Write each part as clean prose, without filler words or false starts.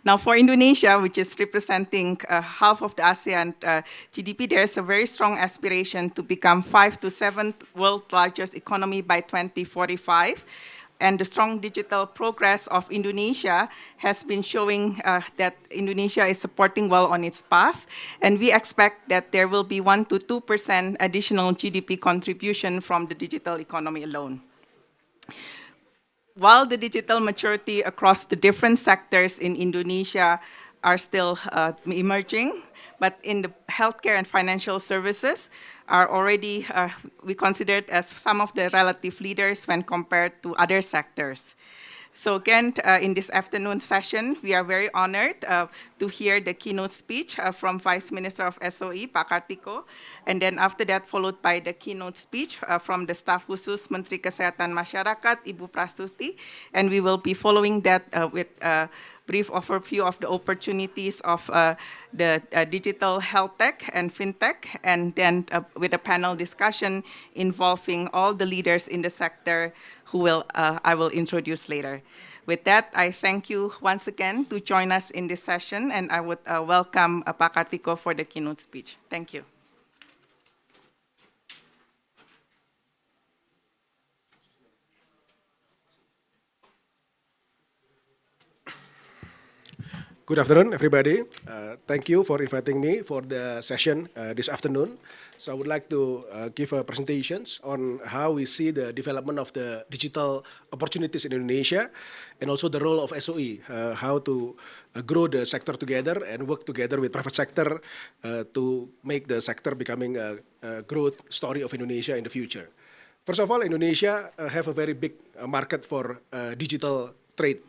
Now, for Indonesia, which is representing half of the ASEAN GDP, there's a very strong aspiration to become 5th to 7th world's largest economy by 2045. And the strong digital progress of Indonesia has been showing that Indonesia is supporting well on its path. And we expect that there will be 1 to 2% additional GDP contribution from the digital economy alone. While the digital maturity across the different sectors in Indonesia are still emerging, but in the healthcare and financial services are already, we consider it as some of the relative leaders when compared to other sectors. So again, in this afternoon session, we are very honored to hear the keynote speech from Vice Minister of SOE, Pak Kartiko, and then after that, followed by the keynote speech from the Staf Khusus Menteri Kesehatan Masyarakat, Ibu Prastuti, and we will be following that with a brief overview of the opportunities of the digital health tech and fintech, and then with a panel discussion involving all the leaders in the sector who I will introduce later. With that, I thank you once again to join us in this session, and I would welcome Pak Kartiko for the keynote speech. Thank you. Good afternoon, everybody. Thank you for inviting me for the session this afternoon. So I would like to give a presentations on how we see the development of the digital opportunities in Indonesia, and also the role of SOE, how to grow the sector together and work together with private sector to make the sector becoming a growth story of Indonesia in the future. First of all, Indonesia have a very big market for digital trade.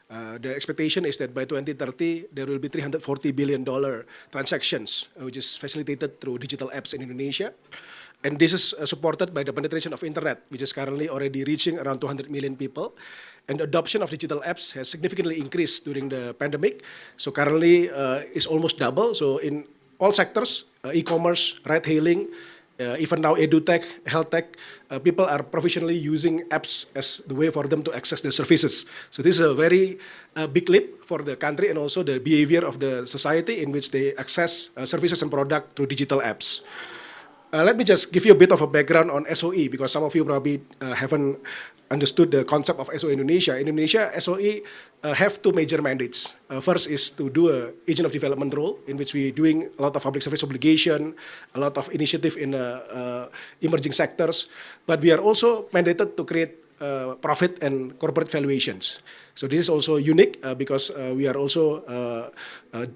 The expectation is that by 2030, there will be $340 billion transactions, which is facilitated through digital apps in Indonesia. And this is supported by the penetration of internet, which is currently already reaching around 200 million people. And the adoption of digital apps has significantly increased during the pandemic. So currently, it's almost double. So in all sectors, e-commerce, ride-hailing, even now edutech, health tech, people are professionally using apps as the way for them to access the services. So this is a very big leap for the country and also the behavior of the society in which they access services and product through digital apps. Let me just give you a bit of a background on SOE, because some of you probably haven't understood the concept of SOE Indonesia. In Indonesia, SOE have two major mandates. First is to do an agent of development role, in which we're doing a lot of public service obligation, a lot of initiative in emerging sectors. But we are also mandated to create profit and corporate valuations. So this is also unique because we are also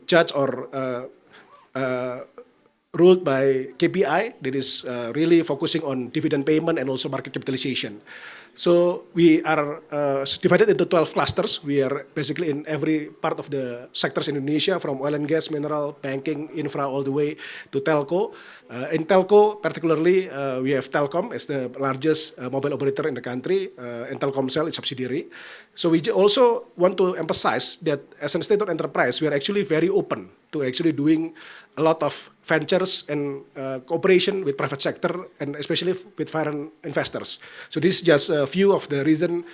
judged or ruled by KPI that is really focusing on dividend payment and also market capitalization. So we are divided into 12 clusters. We are basically in every part of the sectors in Indonesia, from oil and gas, mineral, banking, infra, all the way to telco. In telco, particularly, we have Telkom as the largest mobile operator in the country, and Telkomsel is subsidiary. So we also want to emphasize that as a state-owned enterprise, we are actually very open to actually doing a lot of ventures and cooperation with private sector, and especially with foreign investors. So this is just a few of the recent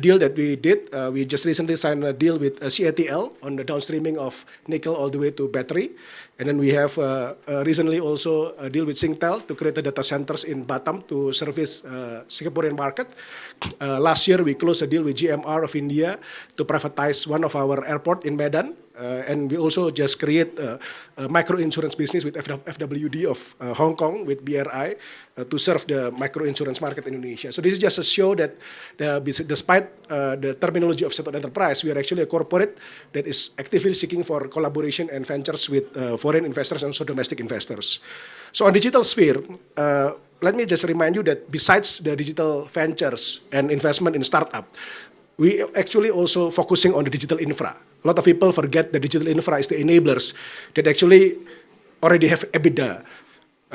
deal that we did. We just recently signed a deal with CATL on the downstreaming of nickel all the way to battery. And then we have recently also a deal with Singtel to create the data centers in Batam to service Singaporean market. Last year, we closed a deal with GMR of India to privatize one of our airport in Medan. And we also just create a micro insurance business with FWD of Hong Kong with BRI to serve the micro insurance market in Indonesia. So this is just a show that despite the terminology of state-owned enterprise, we are actually a corporate that is actively seeking for collaboration and ventures with foreign investors and also domestic investors. So on digital sphere, let me just remind you that besides the digital ventures and investment in startup, we actually also focusing on the digital infra. A lot of people forget that digital infra is the enablers that actually already have EBITDA,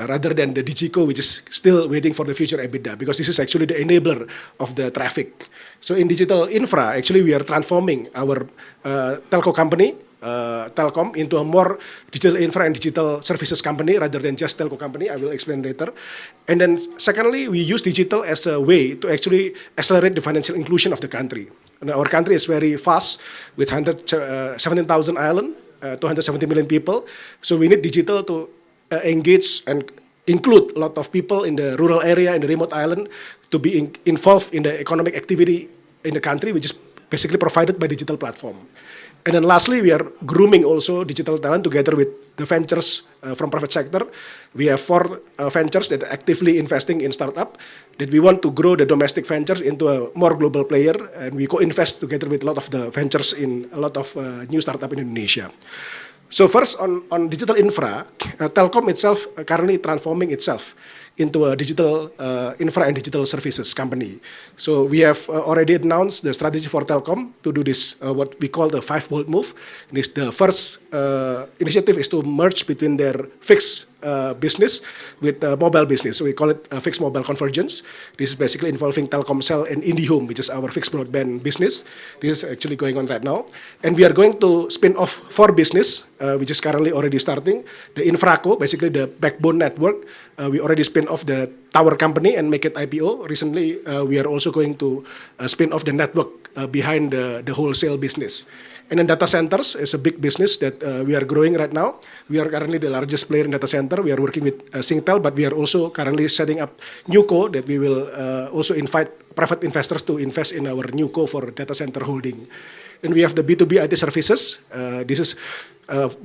rather than the Digico, which is still waiting for the future EBITDA, because this is actually the enabler of the traffic. So in digital infra, actually we are transforming our telco company Telkom into a more digital infra and digital services company rather than just telco company. I will explain later. And then secondly, we use digital as a way to actually accelerate the financial inclusion of the country. And our country is very fast with 117,000 island, 270 million people. So we need digital to engage and include a lot of people in the rural area, in the remote island, to be involved in the economic activity in the country, which is basically provided by digital platform. And then lastly, we are grooming also digital talent together with the ventures from private sector. We have 4 ventures that are actively investing in startup, that we want to grow the domestic ventures into a more global player, and we co-invest together with a lot of the ventures in a lot of new startup in Indonesia. So first on digital infra, Telkom itself currently transforming itself into a digital infra and digital services company. So we have already announced the strategy for Telkom to do this, what we call the 5-bold move. This, the first initiative is to merge between their fixed business with mobile business. So we call it fixed mobile convergence. This is basically involving Telkomsel and IndiHome, which is our fixed broadband business. This is actually going on right now. And we are going to spin off 4 business, which is currently already starting. The Infraco, basically the backbone network. We already spin off the tower company and make it IPO. Recently, we are also going to spin off the network behind the wholesale business. And then data centers is a big business that we are growing right now. We are currently the largest player in data center. We are working with Singtel, but we are also currently setting up new co that we will also invite private investors to invest in our new co for data center holding. And we have the B2B IT services. This is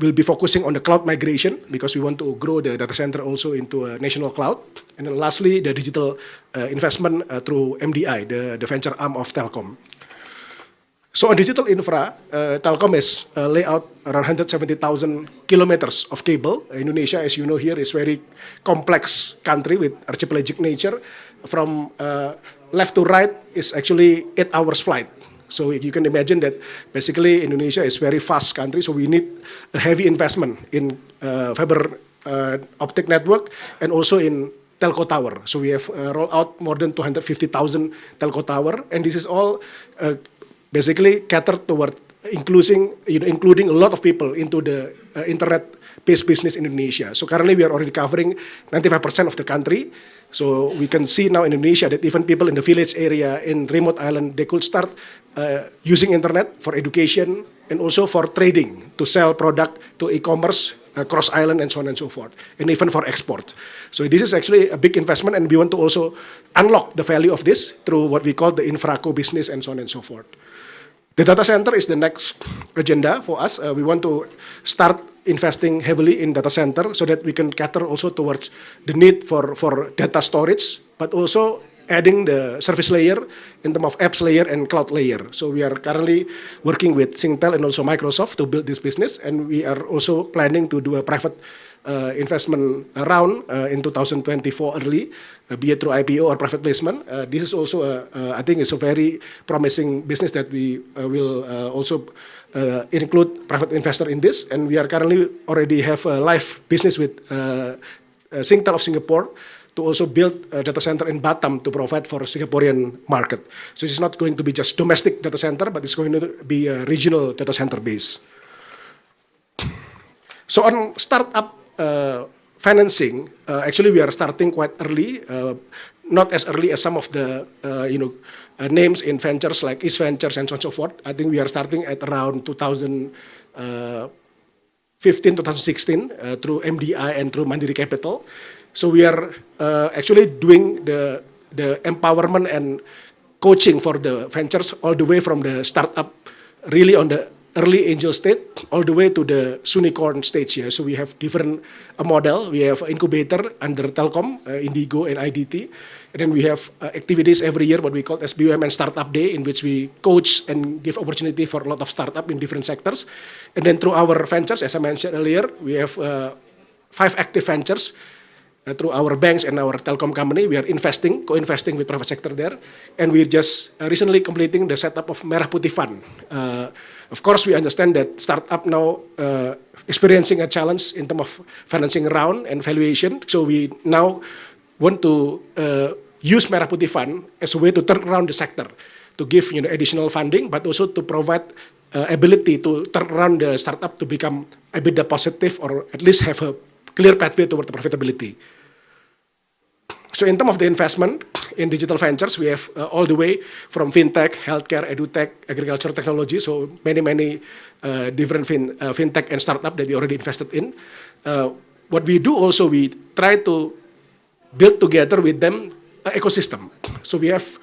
will be focusing on the cloud migration because we want to grow the data center also into a national cloud. And then lastly, the digital investment through MDI, the venture arm of Telkom. So on digital infra, Telkom is lay out around 170,000 kilometers of cable. Indonesia, as you know here, is very complex country with archipelagic nature. From left to right is actually 8 hours flight. So you can imagine that basically Indonesia is very fast country, so we need a heavy investment in fiber optic network and also in telco tower. So we have rolled out more than 250,000 telco tower, and this is all basically catered toward including a lot of people into the internet-based business in Indonesia. So currently we are already covering 95% of the country. So we can see now in Indonesia that even people in the village area, in remote island, they could start using internet for education and also for trading, to sell product to e-commerce, cross island and so on and so forth, and even for export. So this is actually a big investment, and we want to also unlock the value of this through what we call the Infraco business and so on and so forth. The data center is the next agenda for us. We want to start investing heavily in data center so that we can cater also towards the need for data storage, but also adding the service layer in terms of apps layer and cloud layer. So we are currently working with Singtel and also Microsoft to build this business, and we are also planning to do a private investment round in 2024 early, be it through IPO or private placement. This is also, I think, is a very promising business that we will also include private investor in this. And we are currently already have a live business with Singtel of Singapore to also build a data center in Batam to provide for Singaporean market. So it's not going to be just domestic data center, but it's going to be a regional data center base. So on startup financing, actually we are starting quite early, not as early as some of the names in ventures like East Ventures and so on and so forth. I think we are starting at around 2015, 2016 through MDI and through Mandiri Capital. So we are actually doing the empowerment and coaching for the ventures all the way from the startup, really on the early angel stage, all the way to the unicorn stage. Yeah. So we have different model. We have incubator under Telkom, Indigo and IDT. And then we have activities every year, what we call as BUMN Startup Day, in which we coach and give opportunity for a lot of startup in different sectors. And then through our ventures, as I mentioned earlier, we have 5 active ventures. Through our banks and our telecom company, we are co-investing with private sector there. And we're just recently completing the setup of Merah Putih Fund. Of course, we understand that startup now experiencing a challenge in terms of financing round and valuation. So we now want to use Merah Putih Fund as a way to turn around the sector, to give additional funding, but also to provide ability to turn around the startup to become EBITDA positive or at least have a clear pathway toward the profitability. So in terms of the investment in digital ventures, we have all the way from fintech, healthcare, edutech, agriculture technology, so many different fintech and startup that we already invested in. What we do also, we try to build together with them an ecosystem. So we have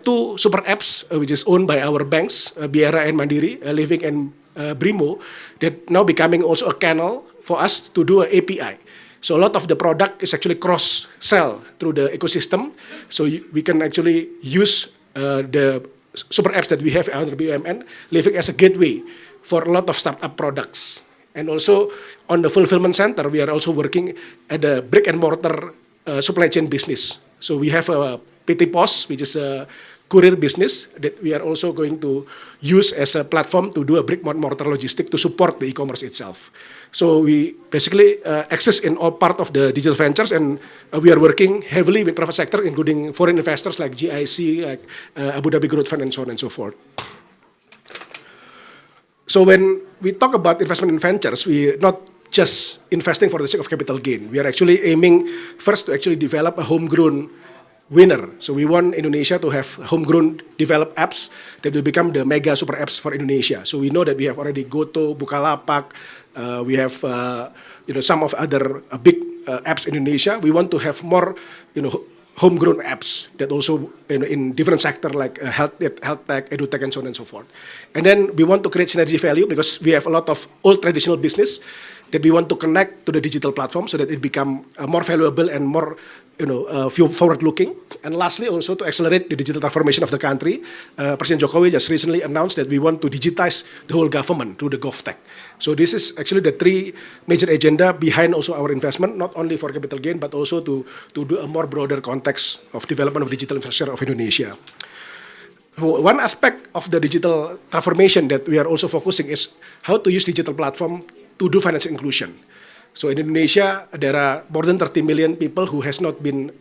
two super apps which is owned by our banks, Biara and Mandiri, Living and Brimo, that now becoming also a channel for us to do an API. So a lot of the product is actually cross-sell through the ecosystem. So we can actually use the super apps that we have under BUMN, Living as a gateway for a lot of startup products. And also on the fulfillment center, we are also working at the brick and mortar supply chain business. So we have a PT POS, which is a courier business that we are also going to use as a platform to do a brick and mortar logistic to support the e-commerce itself. So we basically access in all part of the digital ventures, and we are working heavily with private sector, including foreign investors like GIC, like Abu Dhabi Growth Fund, and so on and so forth. So when we talk about investment in ventures, we not just investing for the sake of capital gain. We are actually aiming first to actually develop a homegrown winner. So we want Indonesia to have homegrown developed apps that will become the mega super apps for Indonesia. So we know that we have already Goto, Bukalapak, we have some of other big apps in Indonesia. We want to have more homegrown apps that also in different sector like health tech, edutech, and so on and so forth. And then we want to create synergy value because we have a lot of old traditional business that we want to connect to the digital platform so that it become more valuable and more forward-looking. And lastly, also to accelerate the digital transformation of the country, President Jokowi just recently announced that we want to digitize the whole government through the GovTech. So this is actually the three major agenda behind also our investment, not only for capital gain, but also to do a more broader context of development of digital infrastructure of Indonesia. One aspect of the digital transformation that we are also focusing is how to use digital platform to do financial inclusion. So in Indonesia, there are more than 30 million people who has not been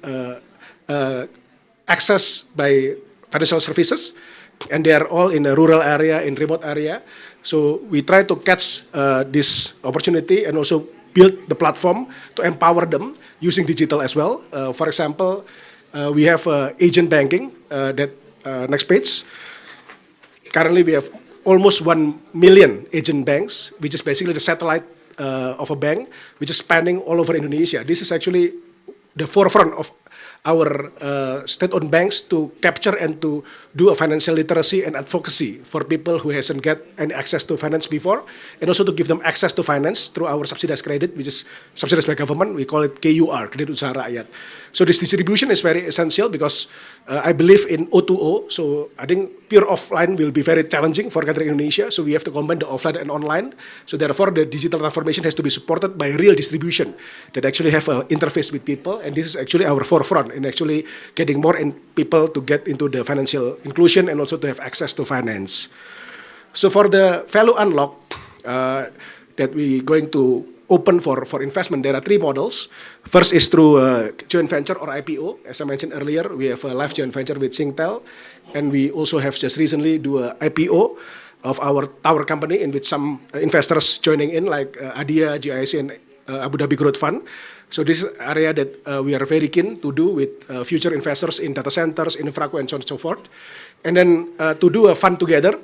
accessed by financial services, and they are all in a rural area, in remote area. So we try to catch this opportunity and also build the platform to empower them using digital as well. For example, we have agent banking, next page. Currently we have almost 1 million agent banks, which is basically the satellite of a bank, which is spanning all over Indonesia. This is actually the forefront of our state-owned banks to capture and to do a financial literacy and advocacy for people who hasn't get any access to finance before, and also to give them access to finance through our subsidized credit, which is subsidized by government. We call it KUR, Kredit Usaha Rakyat. So this distribution is very essential because I believe in O2O. So I think pure offline will be very challenging for country Indonesia. So we have to combine the offline and online. So therefore, the digital transformation has to be supported by real distribution that actually have an interface with people. And this is actually our forefront in actually getting more people to get into the financial inclusion and also to have access to finance. So for the value unlock that we going to open for investment, there are three models. First is through joint venture or IPO. As I mentioned earlier, we have a live joint venture with Singtel, and we also have just recently do a IPO of our tower company in which some investors joining in like Adia, GIC, and Abu Dhabi Growth Fund. So this is area that we are very keen to do with future investors in data centers, infraco, and so on and so forth. And then to do a fund together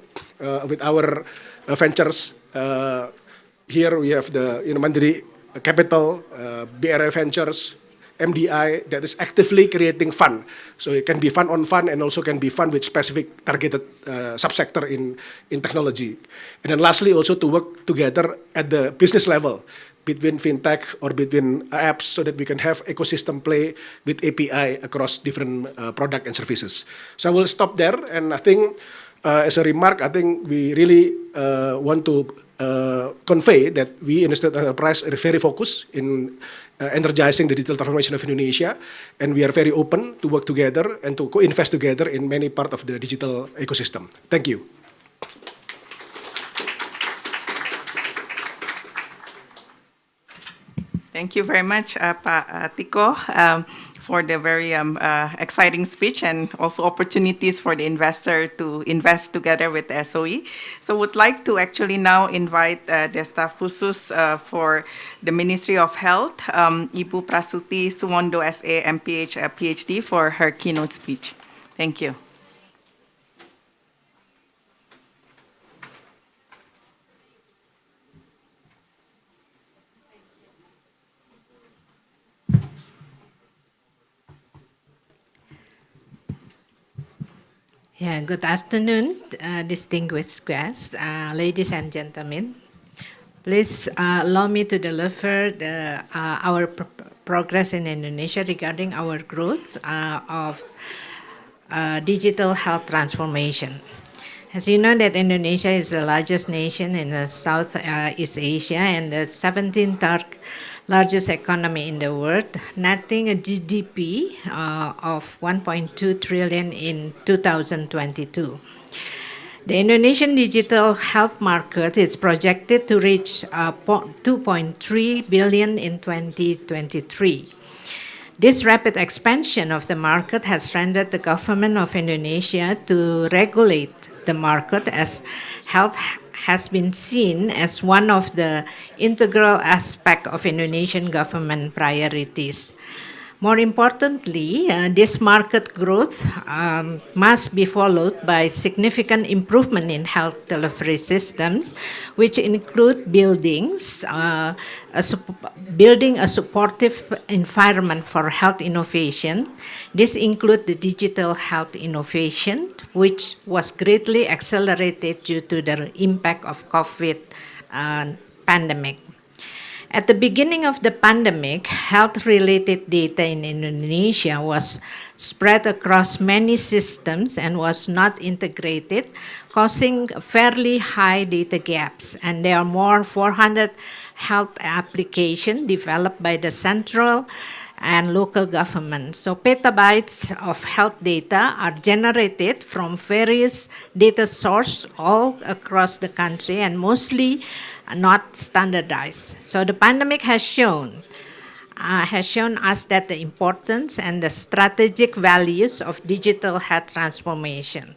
with our ventures. Here we have the Mandiri Capital, BRA Ventures, MDI that is actively creating fund. So it can be fund on fund and also can be fund with specific targeted subsector in technology. And then lastly, also to work together at the business level between fintech or between apps so that we can have ecosystem play with API across different product and services. So I will stop there, and I think as a remark, I think we really want to convey that we in the state enterprise are very focused in energizing the digital transformation of Indonesia, and we are very open to work together and to co-invest together in many parts of the digital ecosystem. Thank you. Thank you very much, Pak Tiko. for the very exciting speech and also opportunities for the investor to invest together with the SOE. So would like to actually now invite the staff khusus for the Ministry of Health, Ibu Prasuti Suwondo SA MPH PhD for her keynote speech. Thank you. Yeah, good afternoon, distinguished guests, ladies and gentlemen. Please allow me to deliver our progress in Indonesia regarding our growth of digital health transformation. As you know that Indonesia is the largest nation in the Southeast Asia and the 17th largest economy in the world, netting a GDP of 1.2 trillion in 2022. The Indonesian digital health market is projected to reach 2.3 billion in 2023. This rapid expansion of the market has rendered the government of Indonesia to regulate the market, as health has been seen as one of the integral aspects of Indonesian government priorities. More importantly, this market growth must be followed by significant improvement in health delivery systems, which include building a supportive environment for health innovation. This includes the digital health innovation, which was greatly accelerated due to the impact of COVID pandemic. At the beginning of the pandemic, health-related data in Indonesia was spread across many systems and was not integrated, causing fairly high data gaps. And there are more 400 health applications developed by the central and local governments. So petabytes of health data are generated from various data sources all across the country and mostly not standardized. So the pandemic has shown us that the importance and the strategic values of digital health transformation.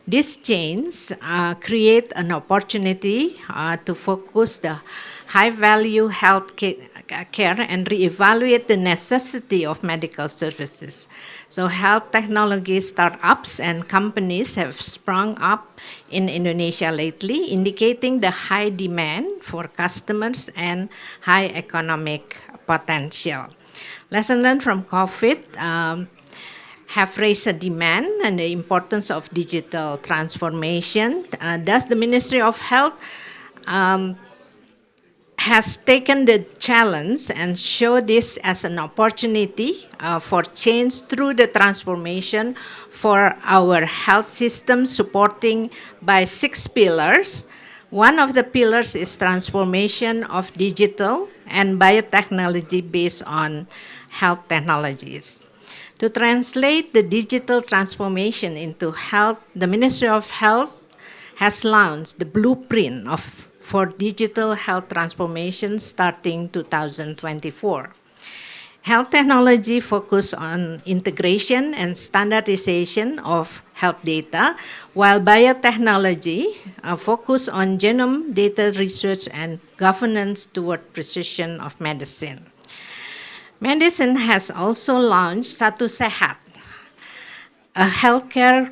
These changes create an opportunity to focus the high-value health care and reevaluate the necessity of medical services. So health technology startups and companies have sprung up in Indonesia lately, indicating the high demand for customers and high economic potential. Lesson learned from COVID have raised a demand and the importance of digital transformation. Thus, the Ministry of Health has taken the challenge and showed this as an opportunity for change through the transformation for our health system, supporting by 6 pillars. One of the pillars is transformation of digital and biotechnology based on health technologies. To translate the digital transformation into health, the Ministry of Health has launched the blueprint for digital health transformation starting 2024. Health technology focus on integration and standardization of health data, while biotechnology focus on genome data research and governance toward precision of medicine. Medicine has also launched Satu Sehat, a healthcare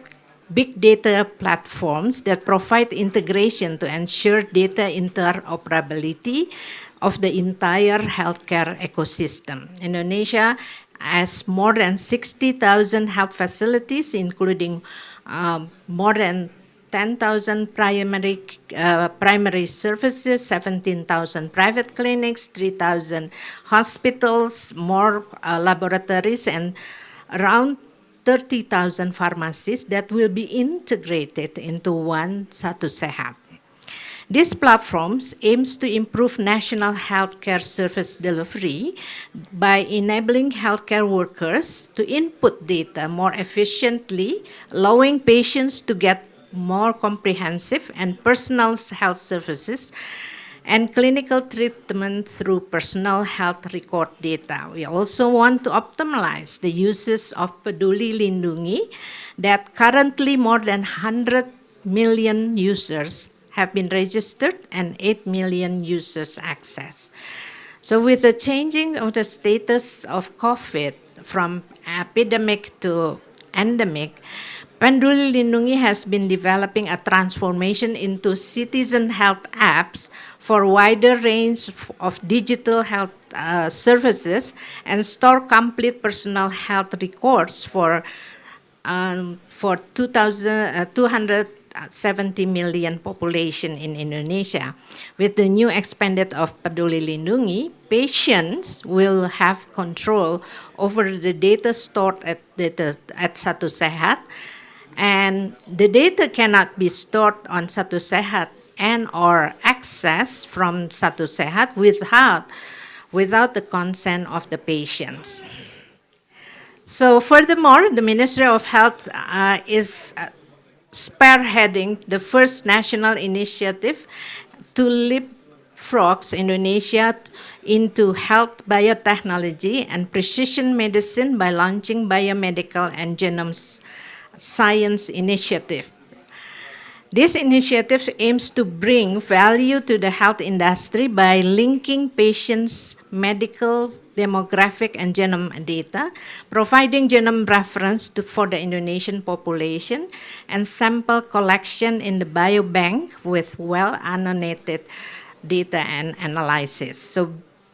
big data platforms that provide integration to ensure data interoperability of the entire healthcare ecosystem. Indonesia has more than 60,000 health facilities, including more than 10,000 primary services, 17,000 private clinics, 3,000 hospitals, more laboratories, and around 30,000 pharmacies that will be integrated into one Satu Sehat. These platforms aims to improve national healthcare service delivery by enabling healthcare workers to input data more efficiently, allowing patients to get more comprehensive and personal health services, and clinical treatment through personal health record data. We also want to optimize the uses of Peduli Lindungi that currently more than 100 million users have been registered and 8 million users access. So with the changing of the status of COVID from epidemic to endemic, Peduli Lindungi has been developing a transformation into citizen health apps for wider range of digital health services and store complete personal health records for 270 million population in Indonesia. With the new expanded of Peduli Lindungi, patients will have control over the data stored at Satu Sehat, and the data cannot be stored on Satu Sehat and or accessed from Satu Sehat without the consent of the patients. So furthermore, the Ministry of Health is spearheading the first national initiative to leapfrog Indonesia into health biotechnology and precision medicine by launching biomedical and genome science initiative. This initiative aims to bring value to the health industry by linking patients' medical, demographic, and genome data, providing genome reference for the Indonesian population, and sample collection in the biobank with well-annotated data and analysis. So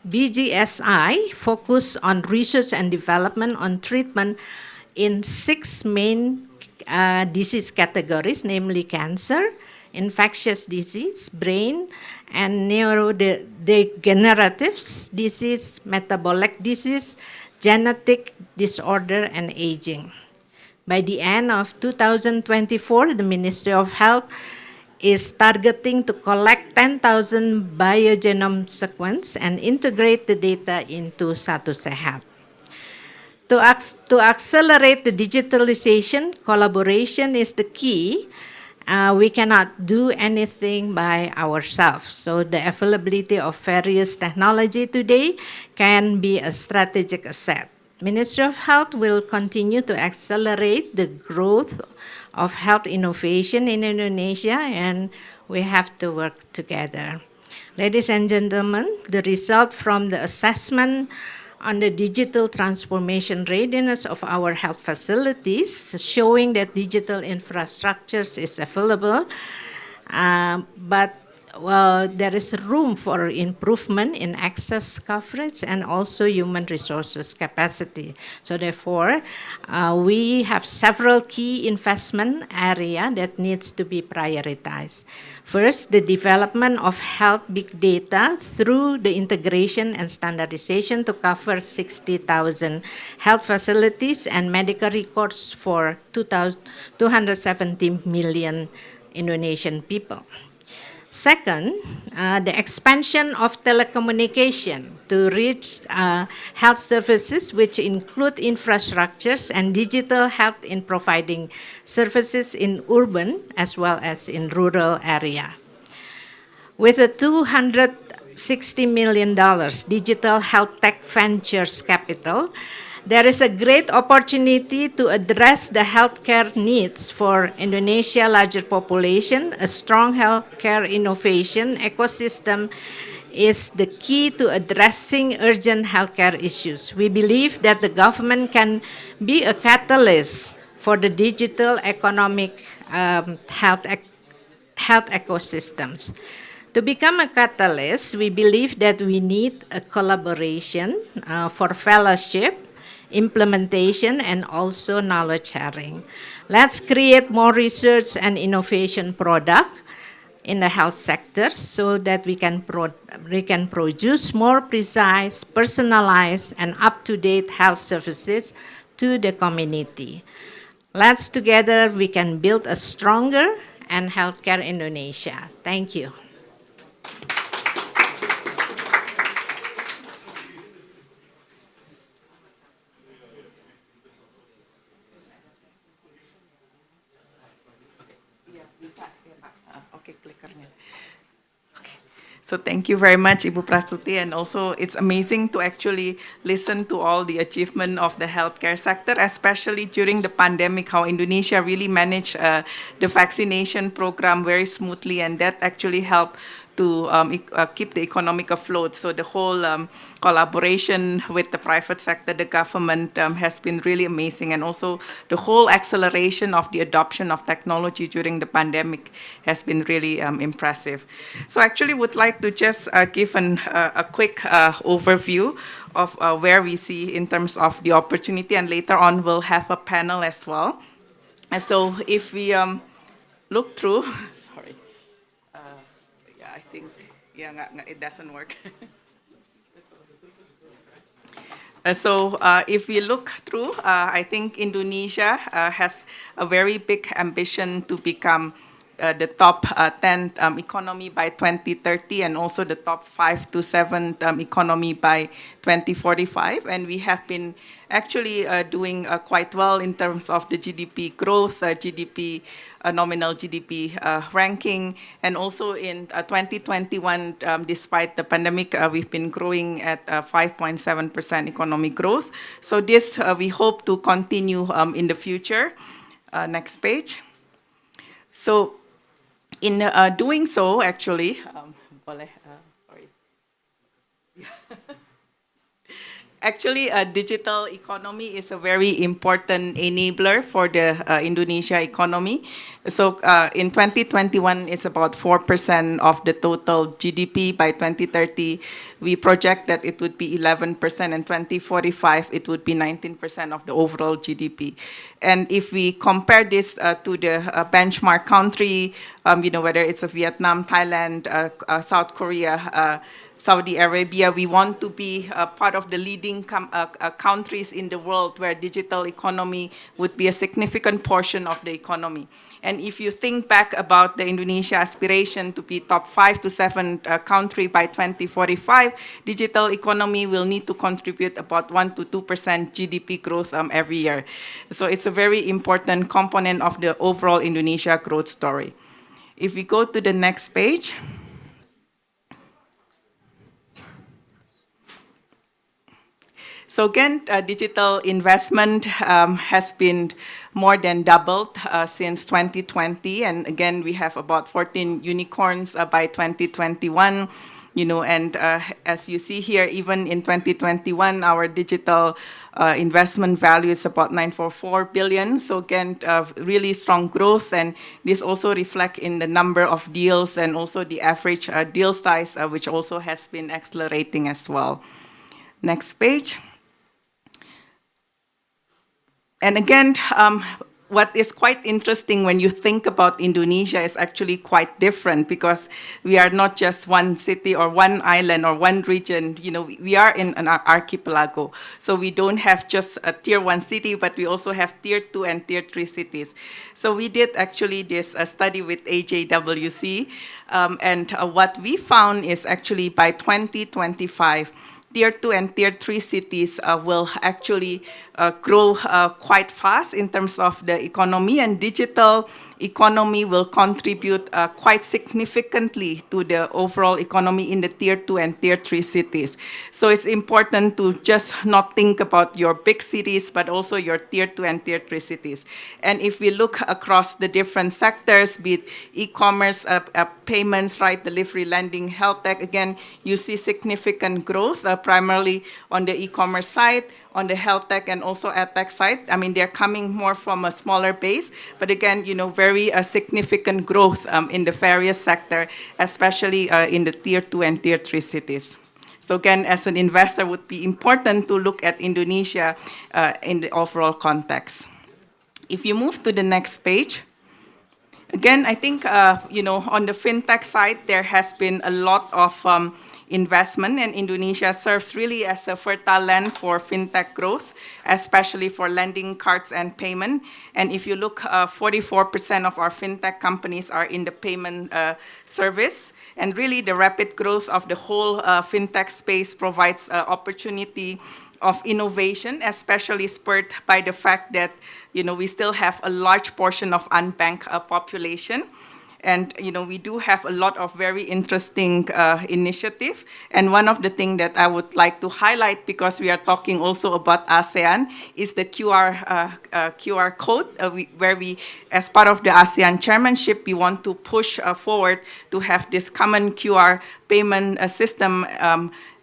BGSI focus on research and development on treatment in 6 main disease categories, namely cancer, infectious disease, brain and neurodegenerative disease, metabolic disease, genetic disorder, and aging. By the end of 2024, the Ministry of Health is targeting to collect 10,000 biogenome sequence and integrate the data into Satu Sehat. To accelerate the digitalization, collaboration is the key. We cannot do anything by ourselves. So the availability of various technology today can be a strategic asset. Ministry of Health will continue to accelerate the growth of health innovation in Indonesia, and we have to work together. Ladies and gentlemen, the result from the assessment on the digital transformation readiness of our health facilities, showing that digital infrastructures is available, but there is room for improvement in access coverage and also human resources capacity. So therefore, we have several key investment area that needs to be prioritized. First, the development of health big data through the integration and standardization to cover 60,000 health facilities and medical records for 270 million Indonesian people. Second, the expansion of telecommunication to reach health services, which include infrastructures and digital health in providing services in urban as well as in rural area. With a $260 million digital health tech ventures capital, there is a great opportunity to address the healthcare needs for Indonesia larger population. A strong healthcare innovation ecosystem is the key to addressing urgent healthcare issues. We believe that the government can be a catalyst for the digital economic health ecosystems. To become a catalyst, we believe that we need a collaboration for fellowship, implementation, and also knowledge sharing. Let's create more research and innovation product in the health sector so that we can produce more precise, personalized, and up-to-date health services to the community. Let's together we can build a stronger and healthcare Indonesia. Thank you. So thank you very much, Ibu Prastuti. And also, it's amazing to actually listen to all the achievement of the healthcare sector, especially during the pandemic, how Indonesia really managed the vaccination program very smoothly, and that actually helped to keep the economic afloat. So the whole collaboration with the private sector, the government has been really amazing. And also the whole acceleration of the adoption of technology during the pandemic has been really impressive. So actually would like to just give a quick overview of where we see in terms of the opportunity, and later on we'll have a panel as well. And so if we look through, sorry. Yeah, I think, yeah, it doesn't work. If we look through, I think Indonesia has a very big ambition to become the top 10 economy by 2030, and also the top 5 to 7 economy by 2045. And we have been actually doing quite well in terms of the GDP growth, GDP, nominal GDP ranking. And also in 2021, despite the pandemic, we've been growing at 5.7% economic growth. So this we hope to continue in the future. Next page. So in doing so, actually, sorry. Actually, a digital economy is a very important enabler for the Indonesia economy. So in 2021, it's about 4% of the total GDP. By 2030, we project that it would be 11%, and 2045, it would be 19% of the overall GDP. And if we compare this to the benchmark country, whether it's Vietnam, Thailand, South Korea, Saudi Arabia, we want to be part of the leading countries in the world where digital economy would be a significant portion of the economy. And if you think back about the Indonesia aspiration to be top 5 to 7 country by 2045, digital economy will need to contribute about 1 to 2% GDP growth every year. So it's a very important component of the overall Indonesia growth story. If we go to the next page. So again, digital investment has been more than doubled since 2020. And again, we have about 14 unicorns by 2021. And as you see here, even in 2021, our digital investment value is about 944 billion. So again, really strong growth. And this also reflects in the number of deals and also the average deal size, which also has been accelerating as well. Next page. And again, what is quite interesting when you think about Indonesia is actually quite different, because we are not just one city or one island or one region. We are in an archipelago. So we don't have just a tier 1 city, but we also have tier 2 and tier 3 cities. So we did actually this study with AJWC. And what we found is actually by 2025, Tier 2 and Tier 3 cities will actually grow quite fast in terms of the economy, and digital economy will contribute quite significantly to the overall economy in the Tier 2 and Tier 3 cities. So it's important to just not think about your big cities, but also your Tier 2 and Tier 3 cities. And if we look across the different sectors, be it e-commerce, payments, right, delivery, lending, health tech, again, you see significant growth, primarily on the e-commerce side, on the health tech, and also edtech side. I mean, they're coming more from a smaller base, but again, very significant growth in the various sector, especially in the Tier 2 and Tier 3 cities. So again, as an investor, it would be important to look at Indonesia in the overall context. If you move to the next page. Again, I think, on the fintech side, there has been a lot of investment, and Indonesia serves really as a fertile land for fintech growth, especially for lending, cards, and payment. And if you look, 44% of our fintech companies are in the payment service. And really, the rapid growth of the whole fintech space provides opportunity of innovation, especially spurred by the fact that we still have a large portion of unbanked population. And we do have a lot of very interesting initiative. And one of the things that I would like to highlight, because we are talking also about ASEAN, is the QR code, where we, as part of the ASEAN chairmanship, we want to push forward to have this common QR payment system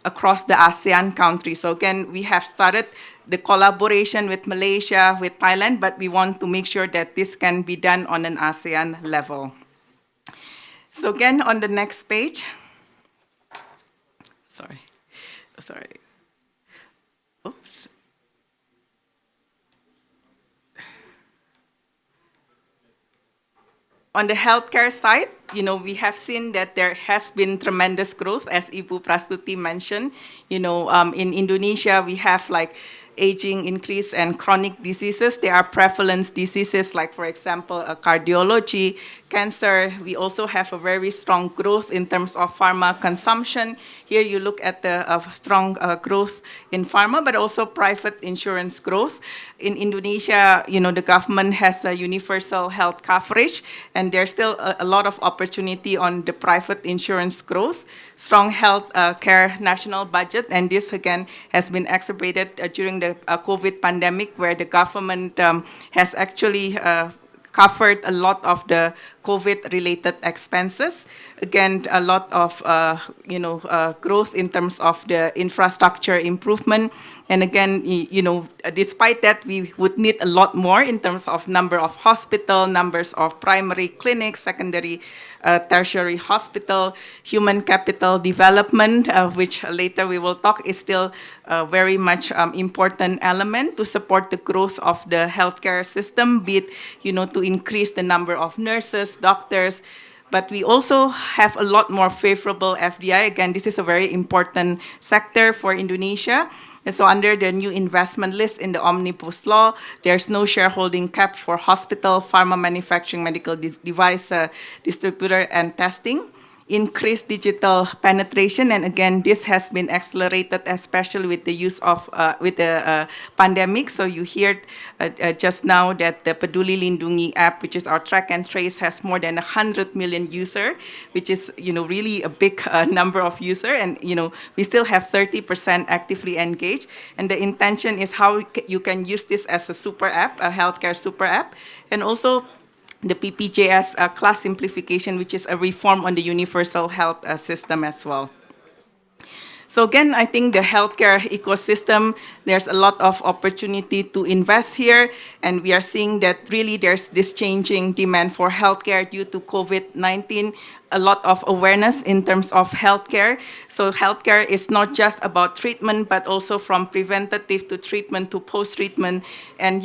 across the ASEAN countries. So again, we have started the collaboration with Malaysia, with Thailand, but we want to make sure that this can be done on an ASEAN level. So again, on the next page, sorry. Oops. On the healthcare side, we have seen that there has been tremendous growth, as Ibu Prastuti mentioned. In Indonesia, we have like aging, increase, and chronic diseases. There are prevalence diseases like, for example, cardiology, cancer. We also have a very strong growth in terms of pharma consumption. Here you look at the strong growth in pharma, but also private insurance growth. In Indonesia, the government has a universal health coverage, and there's still a lot of opportunity on the private insurance growth. Strong health care national budget, and this again has been exacerbated during the COVID pandemic, where the government has actually covered a lot of the COVID-related expenses. Again, a lot of growth in terms of the infrastructure improvement. And again, despite that, we would need a lot more in terms of number of hospital, numbers of primary clinics, secondary, tertiary hospital, human capital development, which later we will talk, is still a very much important element to support the growth of the healthcare system, be it, to increase the number of nurses, doctors. But we also have a lot more favorable FDI. Again, this is a very important sector for Indonesia. And so under the new investment list in the Omnibus Law, there's no shareholding cap for hospital, pharma manufacturing, medical device distributor, and testing. Increased digital penetration, and again, this has been accelerated, especially with the use of with the pandemic. So you heard just now that the Peduli Lindungi app, which is our track and trace, has more than 100 million users, which is really a big number of users, and we still have 30% actively engaged. And the intention is how you can use this as a super app, a healthcare super app, and also the PPJS class simplification, which is a reform on the universal health system as well. So again, I think the healthcare ecosystem, there's a lot of opportunity to invest here, and we are seeing that really there's this changing demand for healthcare due to COVID-19, a lot of awareness in terms of healthcare. So healthcare is not just about treatment, but also from preventative to treatment to post-treatment, and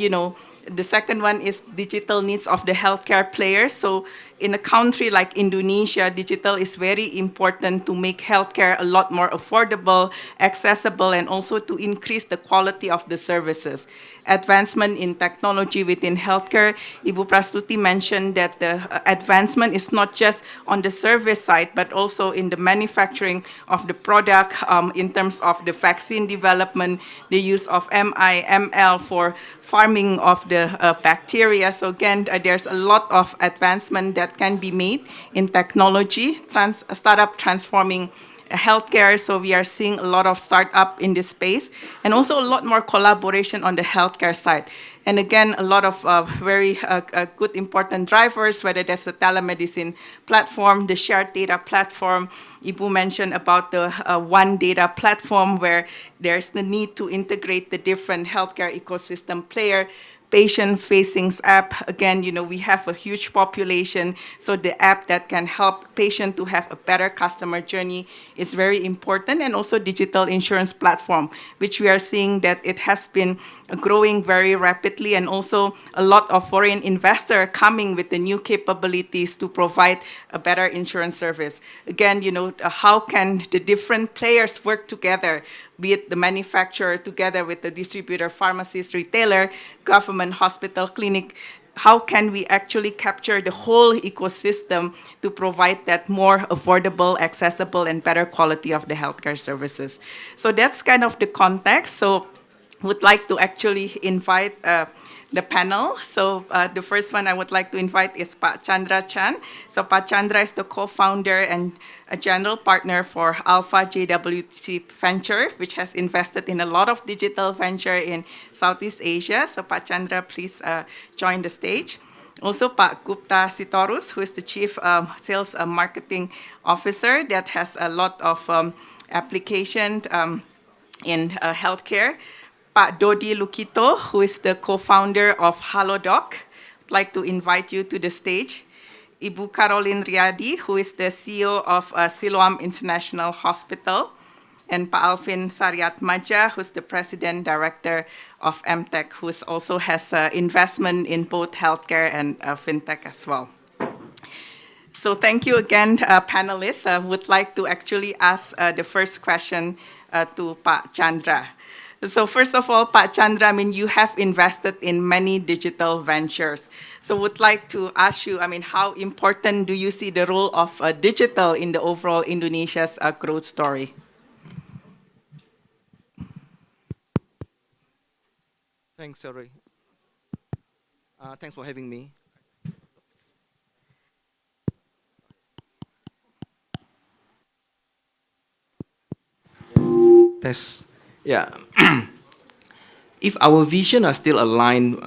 the second one is digital needs of the healthcare players. So in a country like Indonesia, digital is very important to make healthcare a lot more affordable, accessible, and also to increase the quality of the services. Advancement in technology within healthcare. Ibu Prastuti mentioned that the advancement is not just on the service side, but also in the manufacturing of the product, in terms of the vaccine development, the use of MI, ML for farming of the bacteria. So again, there's a lot of advancement that can be made in technology, startup transforming healthcare. So we are seeing a lot of startup in this space, and also a lot more collaboration on the healthcare side. And again, a lot of very good important drivers, whether that's the telemedicine platform, the shared data platform. Ibu mentioned about the one data platform, where there's the need to integrate the different healthcare ecosystem player. Patient-facing app, again, we have a huge population, so the app that can help patient to have a better customer journey is very important, and also digital insurance platform, which we are seeing that it has been growing very rapidly, and also a lot of foreign investors coming with the new capabilities to provide a better insurance service. Again, how can the different players work together, be it the manufacturer together with the distributor, pharmacist, retailer, government, hospital, clinic. How can we actually capture the whole ecosystem to provide that more affordable, accessible, and better quality of the healthcare services? So that's kind of the context. So would like to actually invite the panel. So the first one I would like to invite is Pak Chandra Chan. So Pak Chandra is the co-founder and a general partner for Alpha JWC Venture, which has invested in a lot of digital venture in Southeast Asia. So Pak Chandra, please join the stage. Also, Pak Gupta Sitorus, who is the Chief Sales Marketing Officer that has a lot of application in healthcare. Pak Dodi Lukito, who is the co-founder of Halodoc. I'd like to invite you to the stage. Ibu Caroline Riyadi, who is the CEO of Siloam International Hospital. And Pak Alvin Sariat Maja, who's the President Director of MTech, who also has investment in both healthcare and fintech as well. So thank you again, panelists. I would like to actually ask the first question to Pak Chandra. So first of all, Pak Chandra, I mean, you have invested in many digital ventures. So would like to ask you, I mean, how important do you see the role of digital in the overall Indonesia's growth story? Thanks, Sari. Thanks for having me. That's, yeah. If our vision are still aligned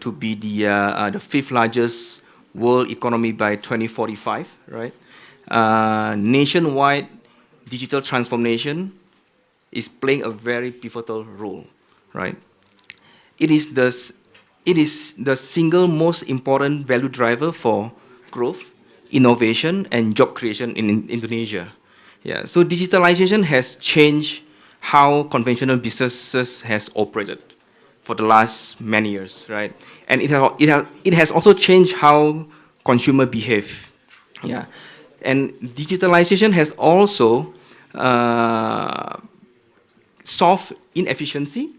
to be the fifth largest world economy by 2045, right? Nationwide digital transformation is playing a very pivotal role, right? It is the single most important value driver for growth, innovation, and job creation in Indonesia. Yeah, so digitalization has changed how conventional businesses has operated for the last many years, right? And it has also changed how consumer behave. Yeah, and digitalization has also solved inefficiency,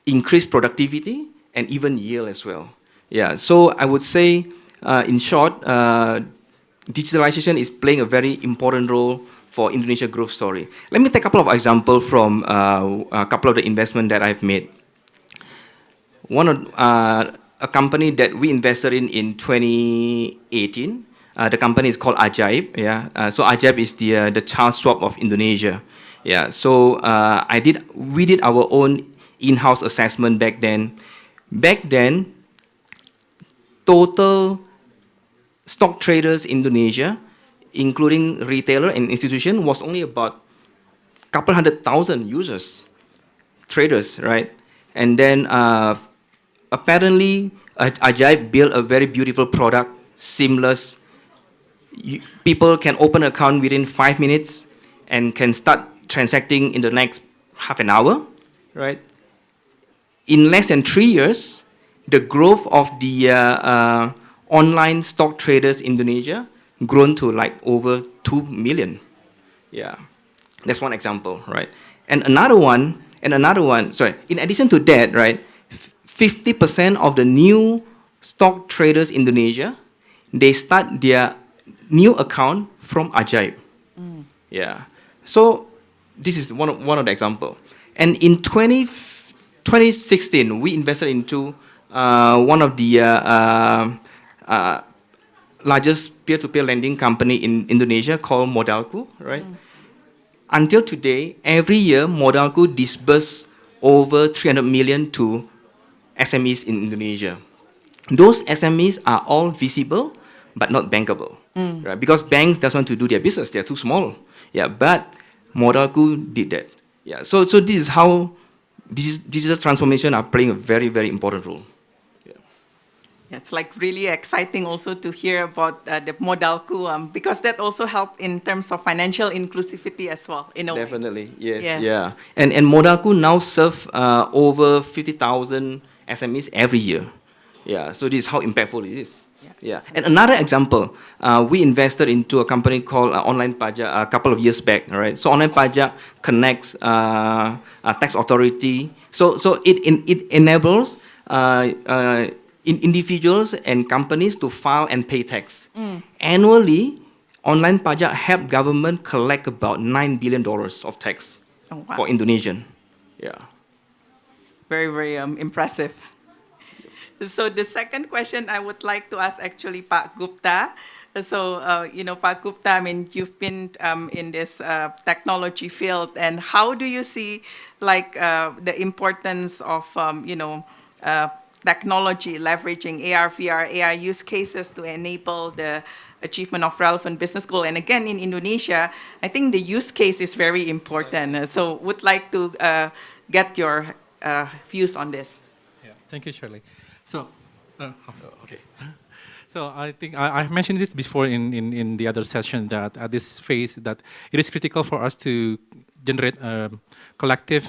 increased productivity, and even yield as well. Yeah, so I would say, in short, digitalization is playing a very important role for Indonesia growth story. Let me take a couple of examples from a couple of the investment that I've made. One of a company that we invested in 2018. The company is called Ajaib. Yeah, so Ajaib is the Charles Schwab of Indonesia. Yeah, so we did our own in-house assessment back then. Back then, total stock traders in Indonesia, including retailer and institution, was only about a couple 100,000 users, traders, right? And then apparently, Ajaib built a very beautiful product, seamless. People can open an account within 5 minutes and can start transacting in the next half an hour, right? In less than 3 years, the growth of the online stock traders in Indonesia grown to like over 2 million. Yeah, that's one example, right? And another one, sorry, in addition to that, right, 50% of the new stock traders in Indonesia, they start their new account from Ajaib. Yeah, so this is one of the example. And in 2016, we invested into one of the largest peer-to-peer lending company in Indonesia called Modalku, right? Until today, every year, Modalku disburses over 300 million to SMEs in Indonesia. Those SMEs are all visible, but not bankable, right? Because banks don't want to do their business; they're too small. Yeah, but Modalku did that. Yeah, so this is how digital transformation are playing a very, very important role. It's like really exciting also to hear about the Modalku, because that also helped in terms of financial inclusivity as well, in a way. Definitely, yes, yeah. And Modalku now serve over 50,000 SMEs every year. Yeah, so this is how impactful it is. Yeah. And another example, we invested into a company called Online Pajak a couple of years back, right? So Online Pajak connects tax authority. So it enables individuals and companies to file and pay tax. Annually, Online Pajak help government collect about $9 billion of tax for Indonesian. Yeah. very, very impressive. So the second question I would like to ask actually Pak Gupta. So, Pak Gupta, I mean, you've been in this technology field, and how do you see, like, the importance of, technology, leveraging AR, VR, AI use cases to enable the achievement of relevant business goal? And again, in Indonesia, I think the use case is very important. So, would like to get your views on this. Yeah, thank you, Shirley. So, okay. So I think I mentioned this before in the other session that at this phase that it is critical for us to generate collective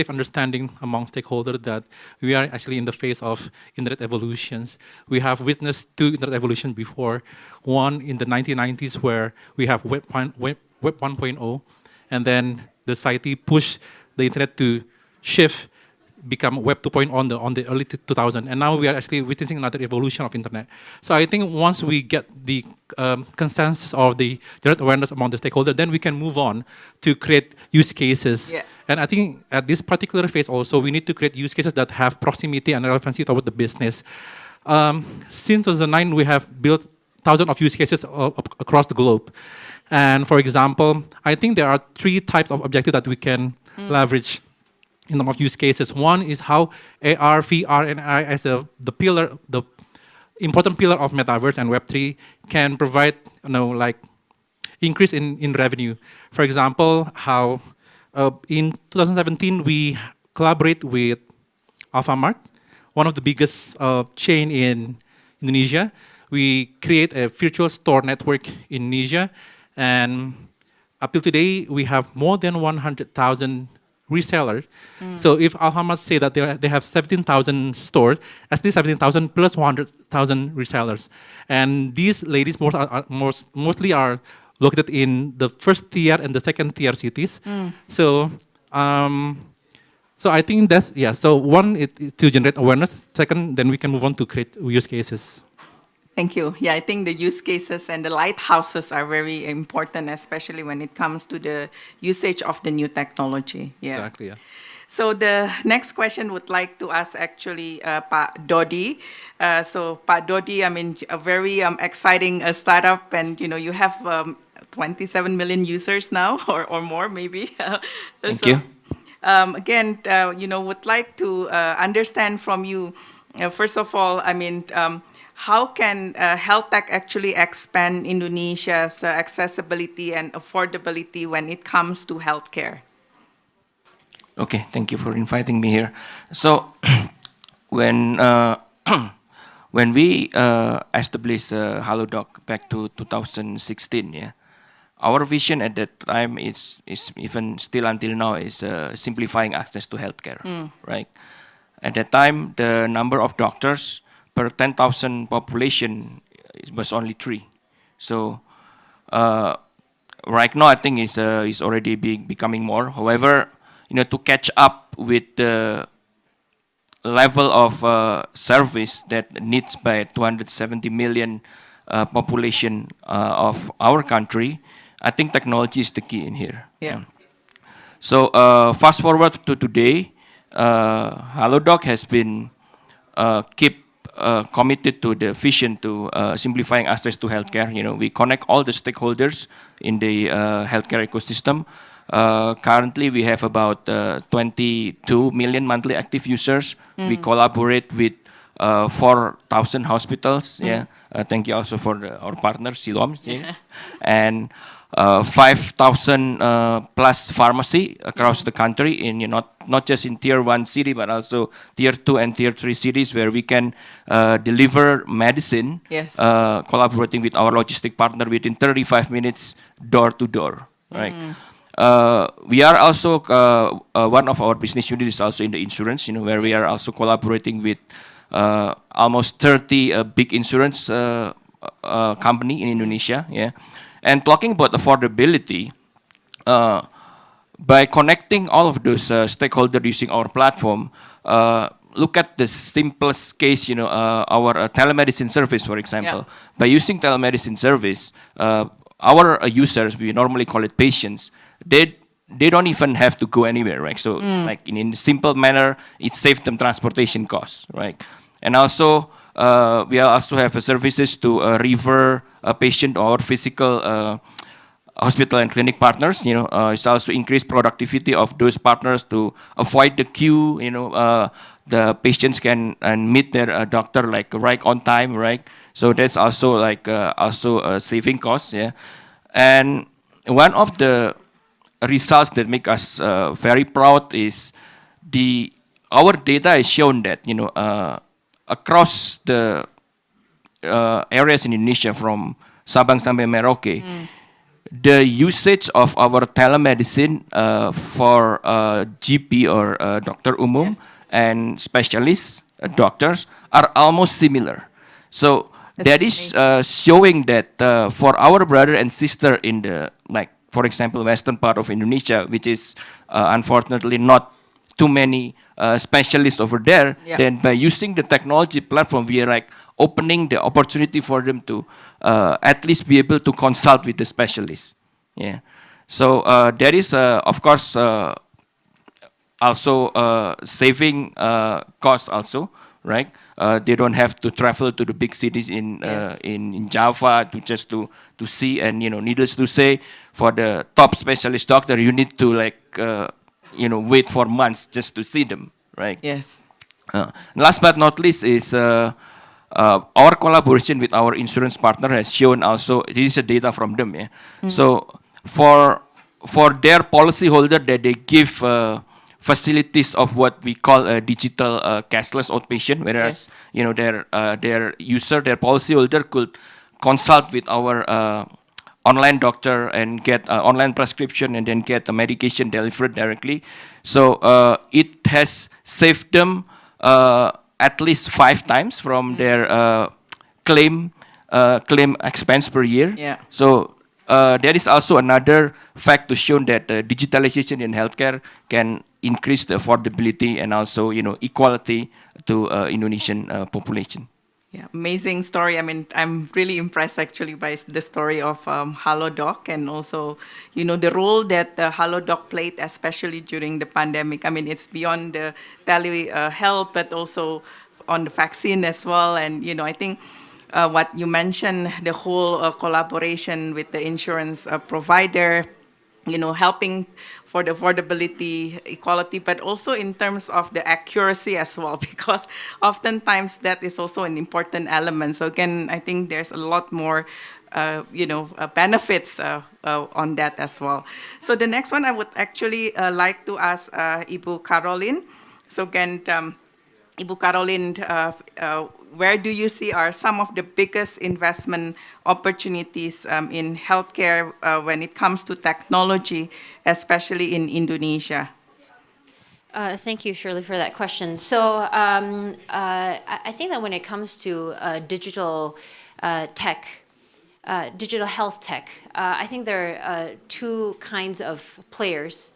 understanding among stakeholders that we are actually in the phase of internet evolutions. We have witnessed two internet evolution before. One in the 1990s where we have Web 1.0, and then the society pushed the internet to shift become Web 2.0 on the early 2000s, and now we are actually witnessing another evolution of internet. So I think once we get the consensus of the general awareness among the stakeholders, then we can move on to create use cases. Yeah. And I think at this particular phase also, we need to create use cases that have proximity and relevancy toward the business. Since 2009, we have built thousands of use cases across the globe. And for example, I think there are three types of objectives that we can leverage in terms of use cases. One is how AR, VR, and AI as the important pillar of metaverse and Web3 can provide, like increase in revenue. For example, how in 2017 we collaborate with Alfamart, one of the biggest chain in Indonesia. We create a virtual store network in Indonesia, and up till today we have more than 100,000 reseller. So if Alfamart say that they have 17,000 stores, that's 17,000 plus 100,000 resellers. And these ladies mostly are located in the first tier and the second tier cities. So I think that's, so one, to generate awareness. Second, then we can move on to create use cases. Thank you. Yeah, I think the use cases and the lighthouses are very important, especially when it comes to the usage of the new technology. Yeah. Exactly, yeah. So the next question would like to ask actually Pak Dodi. So Pak Dodi, I mean, a very exciting startup, and you have 27 million users now, or more maybe. Thank you. Again, would like to understand from you, first of all, I mean, how can health tech actually expand Indonesia's accessibility and affordability when it comes to healthcare? Okay, thank you for inviting me here. So, when we established HaloDoc back to 2016, yeah, our vision at that time is even still until now is simplifying access to healthcare, right? At that time, the number of doctors per 10,000 population was only 3. So right now, I think is already becoming more. However, to catch up with the level of service that needs by 270 million population of our country, I think technology is the key in here. Yeah. So fast forward to today, HaloDoc has been committed to the vision to simplifying access to healthcare. We connect all the stakeholders in the healthcare ecosystem. Currently, we have about 22 million monthly active users. We collaborate with 4,000 hospitals. Yeah, thank you also for our partner Silom. Yeah. And 5,000 plus pharmacy across the country in not just in tier 1 city but also tier 2 and tier 3 cities where we can deliver medicine. Yes. Collaborating with our logistic partner within 35 minutes door to door, right? We are also one of our business units is also in the insurance, where we are also collaborating with almost 30 big insurance company in Indonesia. Yeah. And talking about affordability, by connecting all of those stakeholders using our platform, look at the simplest case, our telemedicine service, for example. Yeah. By using telemedicine service, our users, we normally call it patients, they they don't even have to go anywhere, right? So like in a simple manner, it saves them transportation costs, right? And also we also have services to refer a patient or physical hospital and clinic partners. It's also increased productivity of those partners to avoid the queue. The patients can and meet their doctor like right on time, right? So that's also like also saving costs, yeah. And one of the results that make us very proud is our data has shown that across the areas in Indonesia from Sabang sampai Merauke, the usage of our telemedicine for GP or doctor umum and specialists, doctors are almost similar. So that is showing that for our brother and sister in the, like, for example, western part of Indonesia, which is unfortunately not too many specialists over there, then by using the technology platform, we are like opening the opportunity for them to at least be able to consult with the specialist. Yeah. So there is, of course, also saving costs also, right? They don't have to travel to the big cities in Java to see, and needless to say, for the top specialist doctor, you need to like wait for months just to see them, right? Yes. Last but not least is our collaboration with our insurance partner has shown also, this is data from them, yeah. So for their policyholder that they give facilities of what we call a digital cashless outpatient, whereas their user, their policyholder could consult with our online doctor and get online prescription and then get the medication delivered directly. So it has saved them at least 5 times from their claim expense per year. Yeah. So there is also another fact to show that digitalization in healthcare can increase the affordability and also equality to Indonesian population. Yeah, amazing story. I mean, I'm really impressed actually by the story of HaloDoc, and also, the role that HaloDoc played, especially during the pandemic. I mean, it's beyond the telehealth, but also on the vaccine as well. And, I think what you mentioned, the whole collaboration with the insurance provider, helping for the affordability, equality, but also in terms of the accuracy as well, because oftentimes that is also an important element. So again, I think there's a lot more, benefits on that as well. So the next one I would actually like to ask Ibu Caroline. So again, Ibu Caroline, where do you see are some of the biggest investment opportunities in healthcare when it comes to technology, especially in Indonesia? Thank you, Shirley, for that question. So I think that when it comes to digital tech, digital health tech, I think there are 2 kinds of players.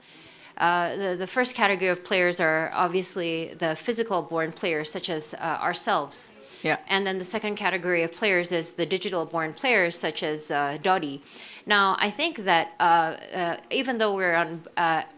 The first category of players are obviously the physical-born players, such as ourselves. Yeah. And then the second category of players is the digital-born players, such as Dodi. Now, I think that even though we're on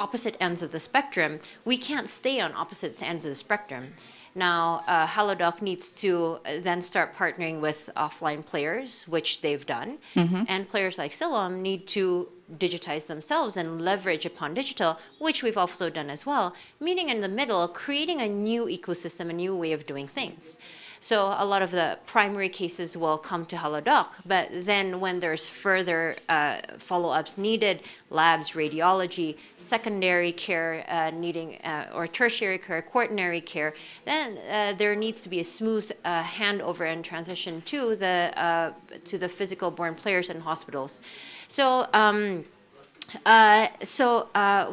opposite ends of the spectrum, we can't stay on opposite ends of the spectrum. Now, HaloDoc needs to then start partnering with offline players, which they've done. And players like Siloam need to digitize themselves and leverage upon digital, which we've also done as well, meaning in the middle, creating a new ecosystem, a new way of doing things. So a lot of the primary cases will come to HaloDoc, but then when there's further follow-ups needed, labs, radiology, secondary care needing, or tertiary care, quaternary care, then there needs to be a smooth handover and transition to the physical-born players in hospitals. So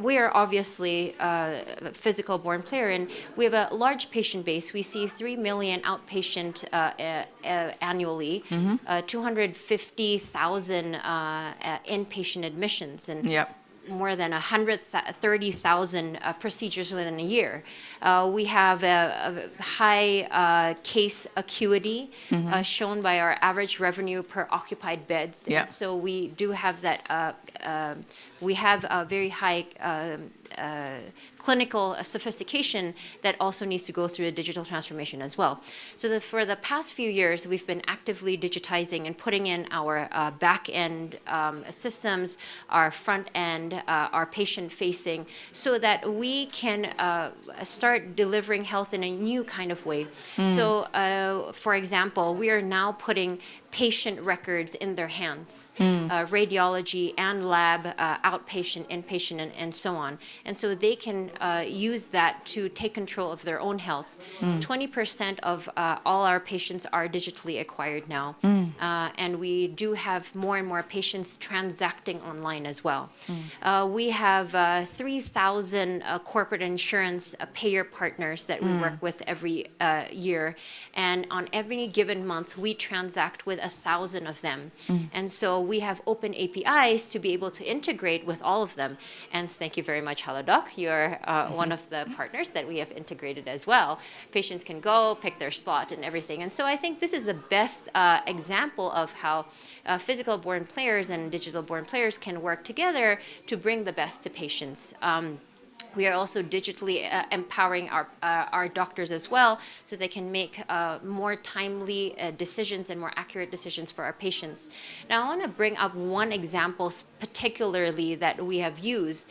we are obviously a physical-born player, and we have a large patient base. We see 3 million outpatient annually, 250,000 inpatient admissions, and more than 130,000 procedures within a year. We have a high case acuity shown by our average revenue per occupied beds. Yeah. And so we do have that, we have a very high clinical sophistication that also needs to go through a digital transformation as well. So for the past few years, we've been actively digitizing and putting in our back-end systems, our front-end, our patient-facing, so that we can start delivering health in a new kind of way. So, for example, we are now putting patient records in their hands, radiology and lab, outpatient, inpatient, and so on. And so they can use that to take control of their own health. 20% of all our patients are digitally acquired now. And we do have more and more patients transacting online as well. We have 3,000 corporate insurance payer partners that we work with every year. And on every given month, we transact with 1,000 of them. And so we have open APIs to be able to integrate with all of them. And thank you very much, Halodoc. You're one of the partners that we have integrated as well. Patients can go, pick their slot and everything. And so I think this is the best example of how physical-born players and digital-born players can work together to bring the best to patients. We are also digitally empowering our doctors as well, so they can make more timely decisions and more accurate decisions for our patients. Now, I want to bring up one example particularly that we have used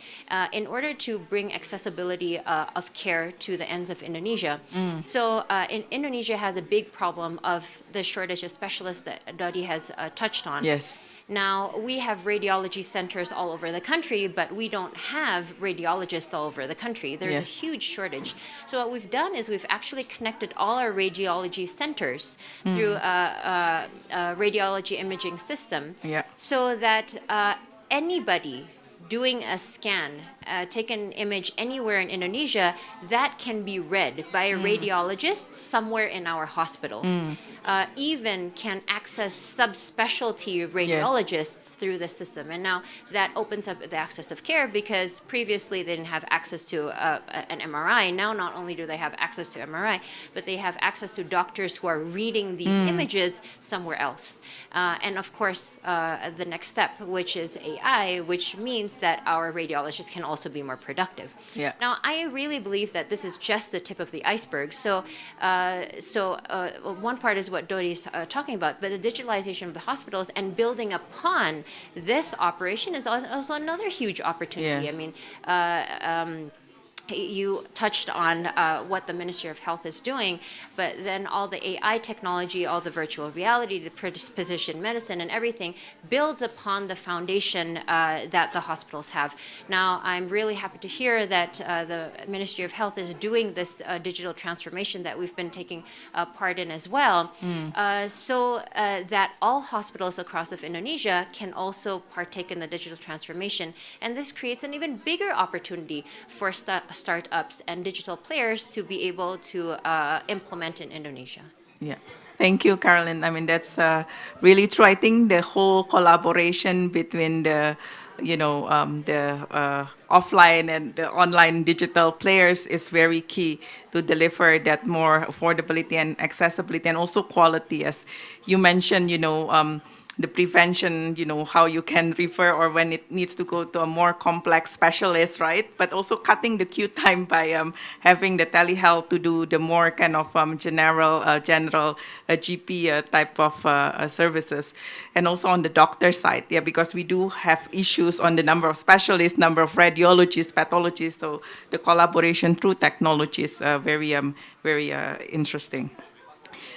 in order to bring accessibility of care to the ends of Indonesia. So Indonesia has a big problem of the shortage of specialists that Dodi has touched on. Yes. Now, we have radiology centers all over the country, but we don't have radiologists all over the country. There's a huge shortage. So what we've done is we've actually connected all our radiology centers through a radiology imaging system, so that anybody doing a scan, take an image anywhere in Indonesia, that can be read by a radiologist somewhere in our hospital. Even can access subspecialty radiologists through the system. And now that opens up the access of care, because previously they didn't have access to an MRI. Now not only do they have access to MRI, but they have access to doctors who are reading these images somewhere else. And of course, the next step, which is AI, which means that our radiologists can also be more productive. Now, I really believe that this is just the tip of the iceberg. So, one part is what Dodi is talking about, but the digitalization of the hospitals and building upon this operation is also another huge opportunity. I mean, you touched on what the Ministry of Health is doing, but then all the AI technology, all the virtual reality, the precision medicine and everything builds upon the foundation that the hospitals have. Now, I'm really happy to hear that the Ministry of Health is doing this digital transformation that we've been taking part in as well, so that all hospitals across of Indonesia can also partake in the digital transformation. And this creates an even bigger opportunity for startups and digital players to be able to implement in Indonesia. Thank you, Carolyn. I mean, that's really true. I think the whole collaboration between the, the offline and the online digital players is very key to deliver that more affordability and accessibility and also quality. As you mentioned, the prevention, how you can refer or when it needs to go to a more complex specialist, right? But also cutting the queue time by having the telehealth to do the more kind of general GP type of services. And also on the doctor side, because we do have issues on the number of specialists, number of radiologists, pathologists. So the collaboration through technology is very interesting.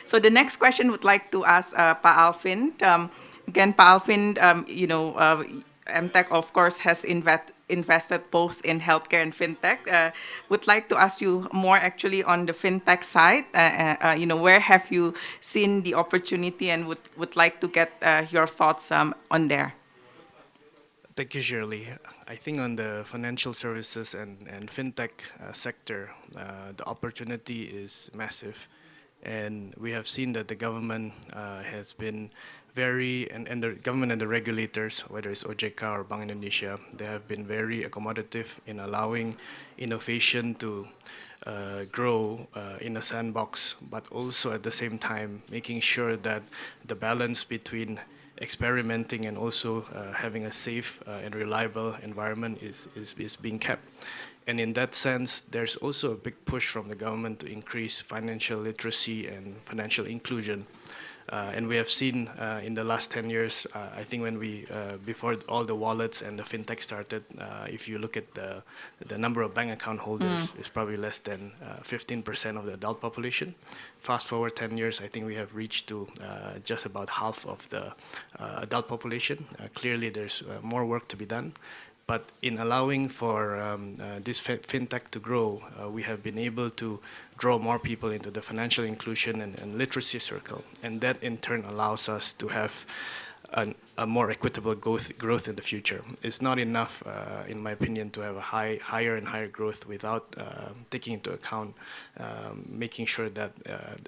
So the next question would like to ask Pa Alvin. Again, Pa Alvin, MTech, of course, has invested both in healthcare and fintech. Would like to ask you more actually on the fintech side. Where have you seen the opportunity, and would like to get your thoughts on there? Thank you, Shirley. I think on the financial services and fintech sector, the opportunity is massive. And we have seen that the government has been and the government and the regulators, whether it's OJK or Bank Indonesia, they have been very accommodative in allowing innovation to grow in a sandbox, but also at the same time making sure that the balance between experimenting and also having a safe and reliable environment is being kept. And in that sense, there's also a big push from the government to increase financial literacy and financial inclusion. And we have seen in the last 10 years, I think when before all the wallets and the fintech started, if you look at the number of bank account holders, it's probably less than 15% of the adult population. Fast forward 10 years, I think we have reached to just about half of the adult population. Clearly, there's more work to be done. But in allowing for this fintech to grow, we have been able to draw more people into the financial inclusion and literacy circle. And that in turn allows us to have a more equitable growth in the future. It's not enough, in my opinion, to have a higher and higher growth without taking into account making sure that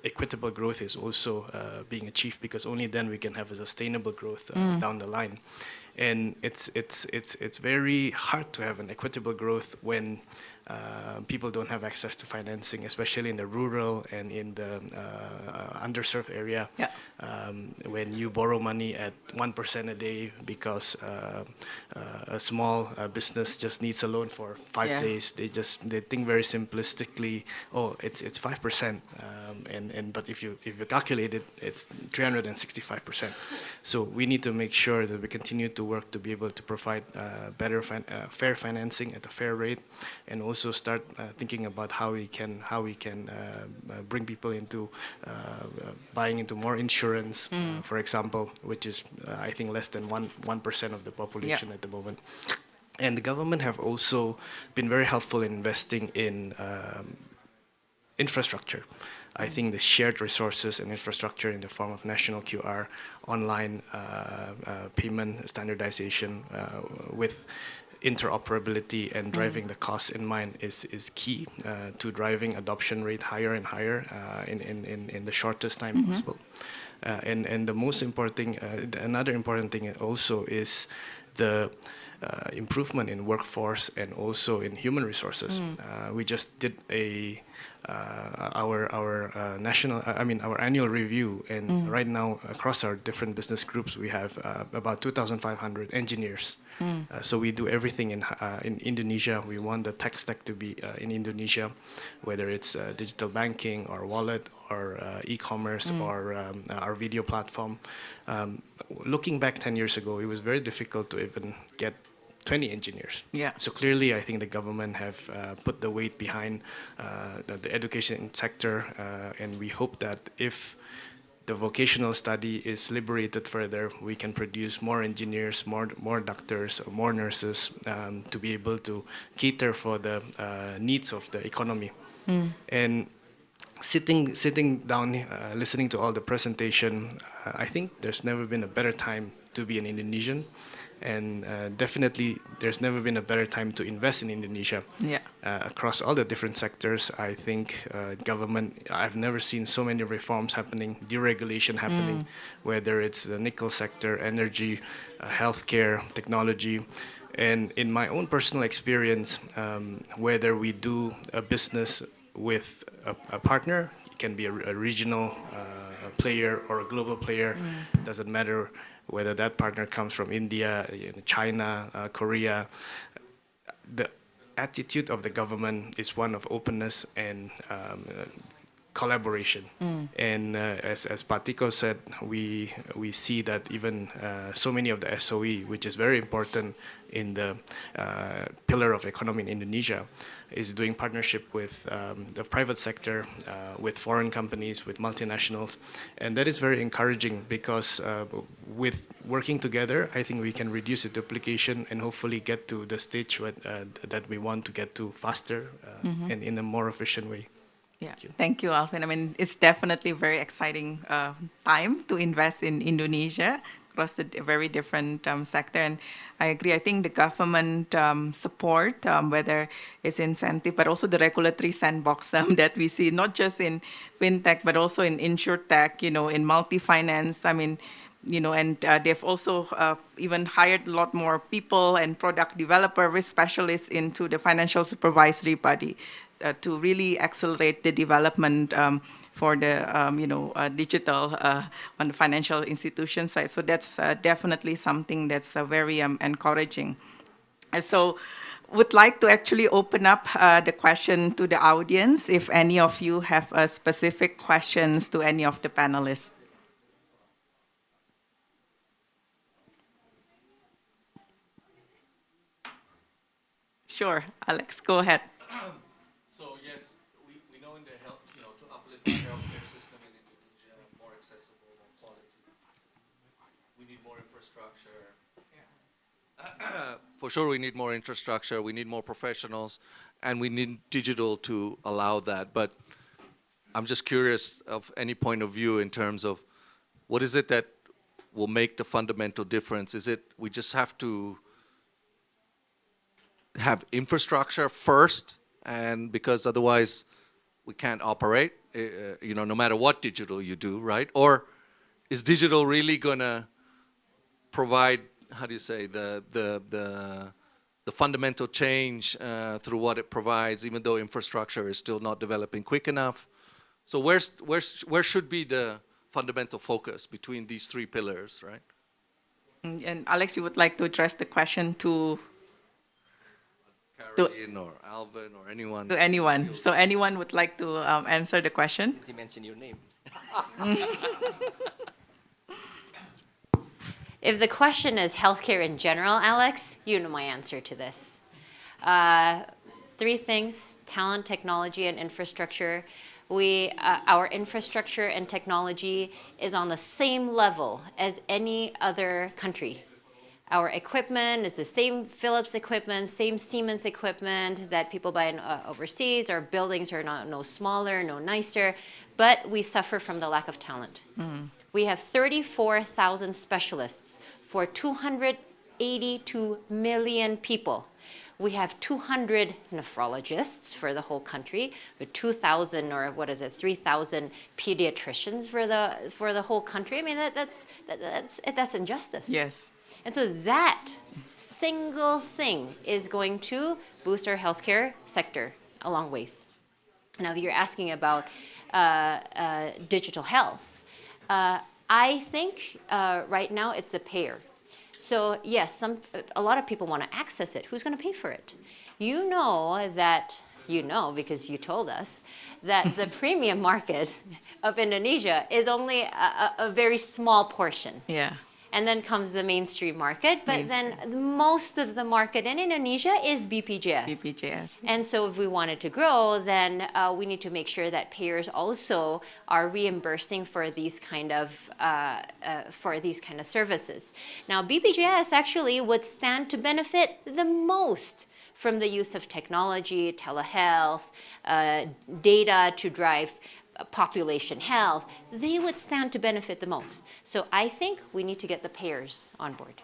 equitable growth is also being achieved, because only then we can have a sustainable growth down the line. And it's very hard to have an equitable growth when people don't have access to financing, especially in the rural and in the underserved area. Yeah. When you borrow money at 1% a day because a small business just needs a loan for 5 days, they think very simplistically, oh, it's 5%, but if you calculate it, it's 365%. So we need to make sure that we continue to work to be able to provide better fair financing at a fair rate, and also start thinking about how we can bring people into buying into more insurance, for example, which is I think less than 1% of the population at the moment. And the government have also been very helpful in investing in infrastructure. I think the shared resources and infrastructure in the form of national QR, online payment standardization with interoperability and driving the cost in mind is key to driving adoption rate higher and higher in the shortest time possible. And the most important thing, another important thing also is the improvement in workforce and also in human resources. We just did our annual review, and right now across our different business groups we have about 2,500 engineers. So we do everything in Indonesia. We want the tech stack to be in Indonesia, whether it's digital banking or wallet or e-commerce or our video platform. Looking back 10 years ago, it was very difficult to even get 20 engineers. Yeah. So clearly, I think the government have put the weight behind the education sector, and we hope that if the vocational study is liberated further, we can produce more engineers, more doctors, more nurses to be able to cater for the needs of the economy. And sitting down, listening to all the presentation, I think there's never been a better time to be an Indonesian. And definitely, there's never been a better time to invest in Indonesia. Yeah. Across all the different sectors, I think government, I've never seen so many reforms happening, deregulation happening, whether it's the nickel sector, energy, healthcare, technology. And in my own personal experience, whether we do a business with a partner, it can be a regional player or a global player, doesn't matter whether that partner comes from India, China, Korea. The attitude of the government is one of openness and collaboration. And as Pak Tiko said, we see that even so many of the SOE, which is very important in the pillar of economy in Indonesia, is doing partnership with the private sector, with foreign companies, with multinationals. And that is very encouraging because with working together, I think we can reduce the duplication and hopefully get to the stage that we want to get to faster and in a more efficient way. Yeah, thank you, Alvin. I mean, it's definitely a very exciting time to invest in Indonesia across the very different sector. And I agree. I think the government support, whether it's incentive, but also the regulatory sandbox that we see, not just in fintech, but also in insurtech, in multi-finance. I mean, and they've also even hired a lot more people and product developer, risk specialists into the financial supervisory body to really accelerate the development for the digital on the financial institution side. So that's definitely something that's very encouraging. And so would like to actually open up the question to the audience if any of you have specific questions to any of the panelists. Sure, Alex, go ahead. So yes, we know in the health, to uplift our healthcare system in Indonesia, more accessible, more quality, we need more infrastructure. For sure, we need more infrastructure, we need more professionals, and we need digital to allow that. But I'm just curious of any point of view in terms of what is it that will make the fundamental difference? Is it we just have to have infrastructure first, and because otherwise we can't operate, no matter what digital you do, right? Or is digital really gonna provide, how do you say, the fundamental change through what it provides, even though infrastructure is still not developing quick enough? So where should be the fundamental focus between these three pillars, right? And Alex, you would like to address the question to Caroline or Alvin or anyone? to anyone. So anyone would like to answer the question? Since you mentioned your name. If the question is healthcare in general, Alex, you know my answer to this. Three things: talent, technology, and infrastructure. Our infrastructure and technology is on the same level as any other country. Our equipment is the same Philips equipment, same Siemens equipment that people buy overseas. Our buildings are no smaller, no nicer, but we suffer from the lack of talent. We have 34,000 specialists for 282 million people. We have 200 nephrologists for the whole country, with 2,000 or 3,000 pediatricians for the whole country. I mean, that's injustice. Yes. And so that single thing is going to boost our healthcare sector a long ways. Now, if you're asking about digital health, I think right now it's the payer. So yes, a lot of people want to access it. Who's going to pay for it? You know because you told us that the premium market of Indonesia is only a very small portion. Yeah. And then comes the mainstream market, but then most of the market in Indonesia is BPJS. BPJS. And so if we wanted to grow, then we need to make sure that payers also are reimbursing for these kind of services. Now, BPJS actually would stand to benefit the most from the use of technology, telehealth, data to drive population health. They would stand to benefit the most. So I think we need to get the payers on board.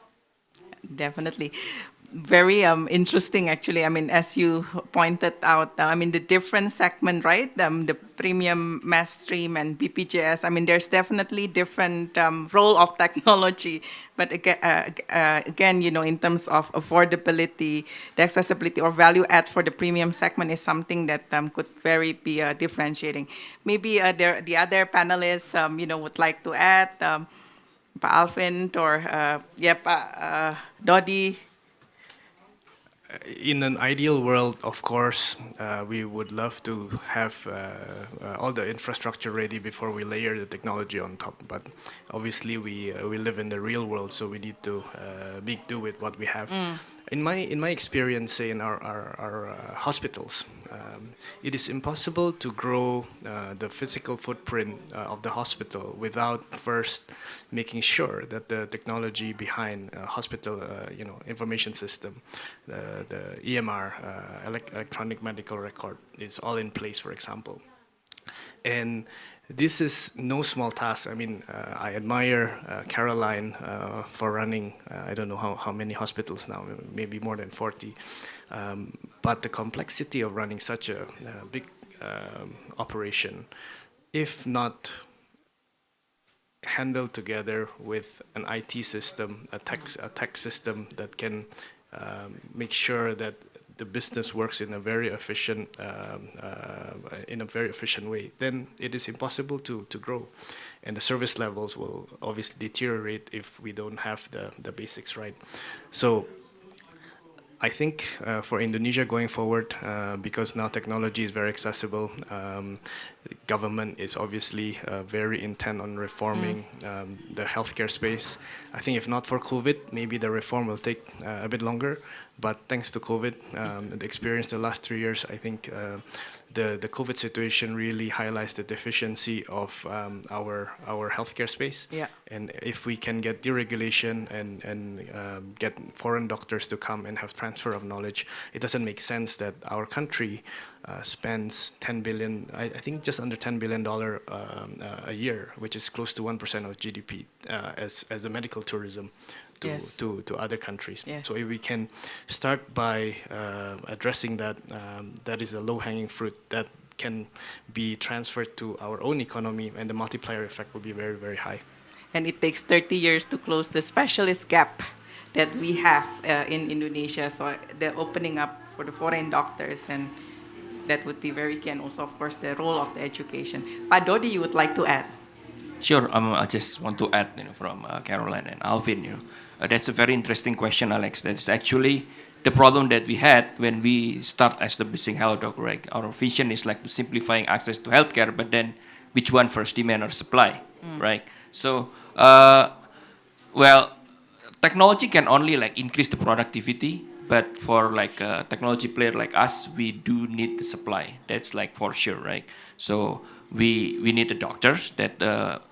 Definitely. Very interesting, actually. I mean, as you pointed out, the different segment, right? The premium mass stream and BPJS. I mean, there's definitely different role of technology. But again, in terms of affordability, the accessibility or value add for the premium segment is something that could very be differentiating. Maybe the other panelists, would like to add, Pa Alvin or Dodi. In an ideal world, of course, we would love to have all the infrastructure ready before we layer the technology on top. But obviously, we live in the real world, so we need to make do with what we have. In my experience, say in our hospitals, it is impossible to grow the physical footprint of the hospital without first making sure that the technology behind hospital, information system, the EMR, electronic medical record, is all in place, for example. And this is no small task. I mean, I admire Caroline for running, I don't know how many hospitals now, maybe more than 40. But the complexity of running such a big operation, if not handled together with an IT system, a tech system that can make sure that the business works in a very efficient way, then it is impossible to grow, and the service levels will obviously deteriorate if we don't have the basics right. So I think for Indonesia going forward, because now technology is very accessible, the government is obviously very intent on reforming the healthcare space. I think if not for COVID, maybe the reform will take a bit longer. But thanks to COVID, the experience the last 3 years, I think the COVID situation really highlights the deficiency of our healthcare space. Yeah. And if we can get deregulation and get foreign doctors to come and have transfer of knowledge, it doesn't make sense that our country spends 10 billion, I think just under $10 billion a year, which is close to 1% of GDP as a medical tourism to other countries. Yes. So if we can start by addressing that, that is a low-hanging fruit that can be transferred to our own economy, and the multiplier effect will be very, very high. And it takes 30 years to close the specialist gap that we have in Indonesia. So the opening up for the foreign doctors, and that would be very key. And also, of course, the role of the education. Pak Dodi, you would like to add? Sure. I just want to add, from Caroline and Alvin, that's a very interesting question, Alex. That's actually the problem that we had when we start establishing HelloDoc, right? Our vision is like to simplifying access to healthcare, but then which one first, demand or supply, right? So, well, technology can only like increase the productivity, but for like a technology player like us, we do need the supply. That's like for sure, right? So we need the doctors that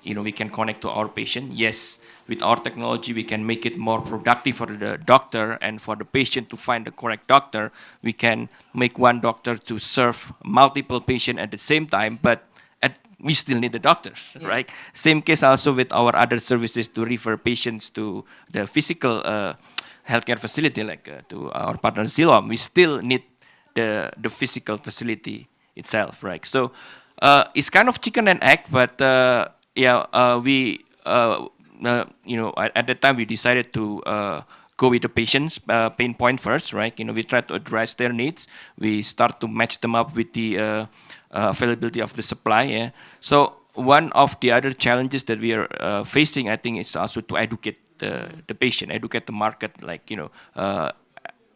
we can connect to our patient. Yes, with our technology, we can make it more productive for the doctor and for the patient to find the correct doctor. We can make one doctor to serve multiple patients at the same time, but we still need the doctors, right? Same case also with our other services to refer patients to the physical healthcare facility, like to our partner Zilom. We still need the physical facility itself, right? So it's kind of chicken and egg, but we at that time we decided to go with the patient's pain point first, right? We try to address their needs. We start to match them up with the availability of the supply. Yeah. So one of the other challenges that we are facing, I think, is also to educate the patient, educate the market, like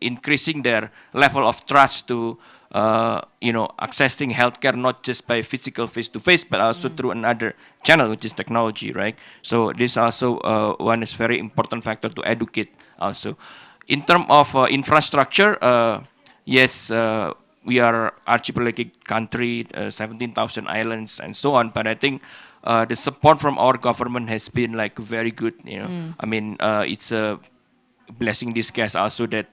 increasing their level of trust to accessing healthcare not just by physical face-to-face, but also through another channel, which is technology, right? So this also one is very important factor to educate also. In terms of infrastructure, yes, we are archipelagic country, 17,000 islands and so on, but I think the support from our government has been like very good, I mean, it's a blessing in disguise also that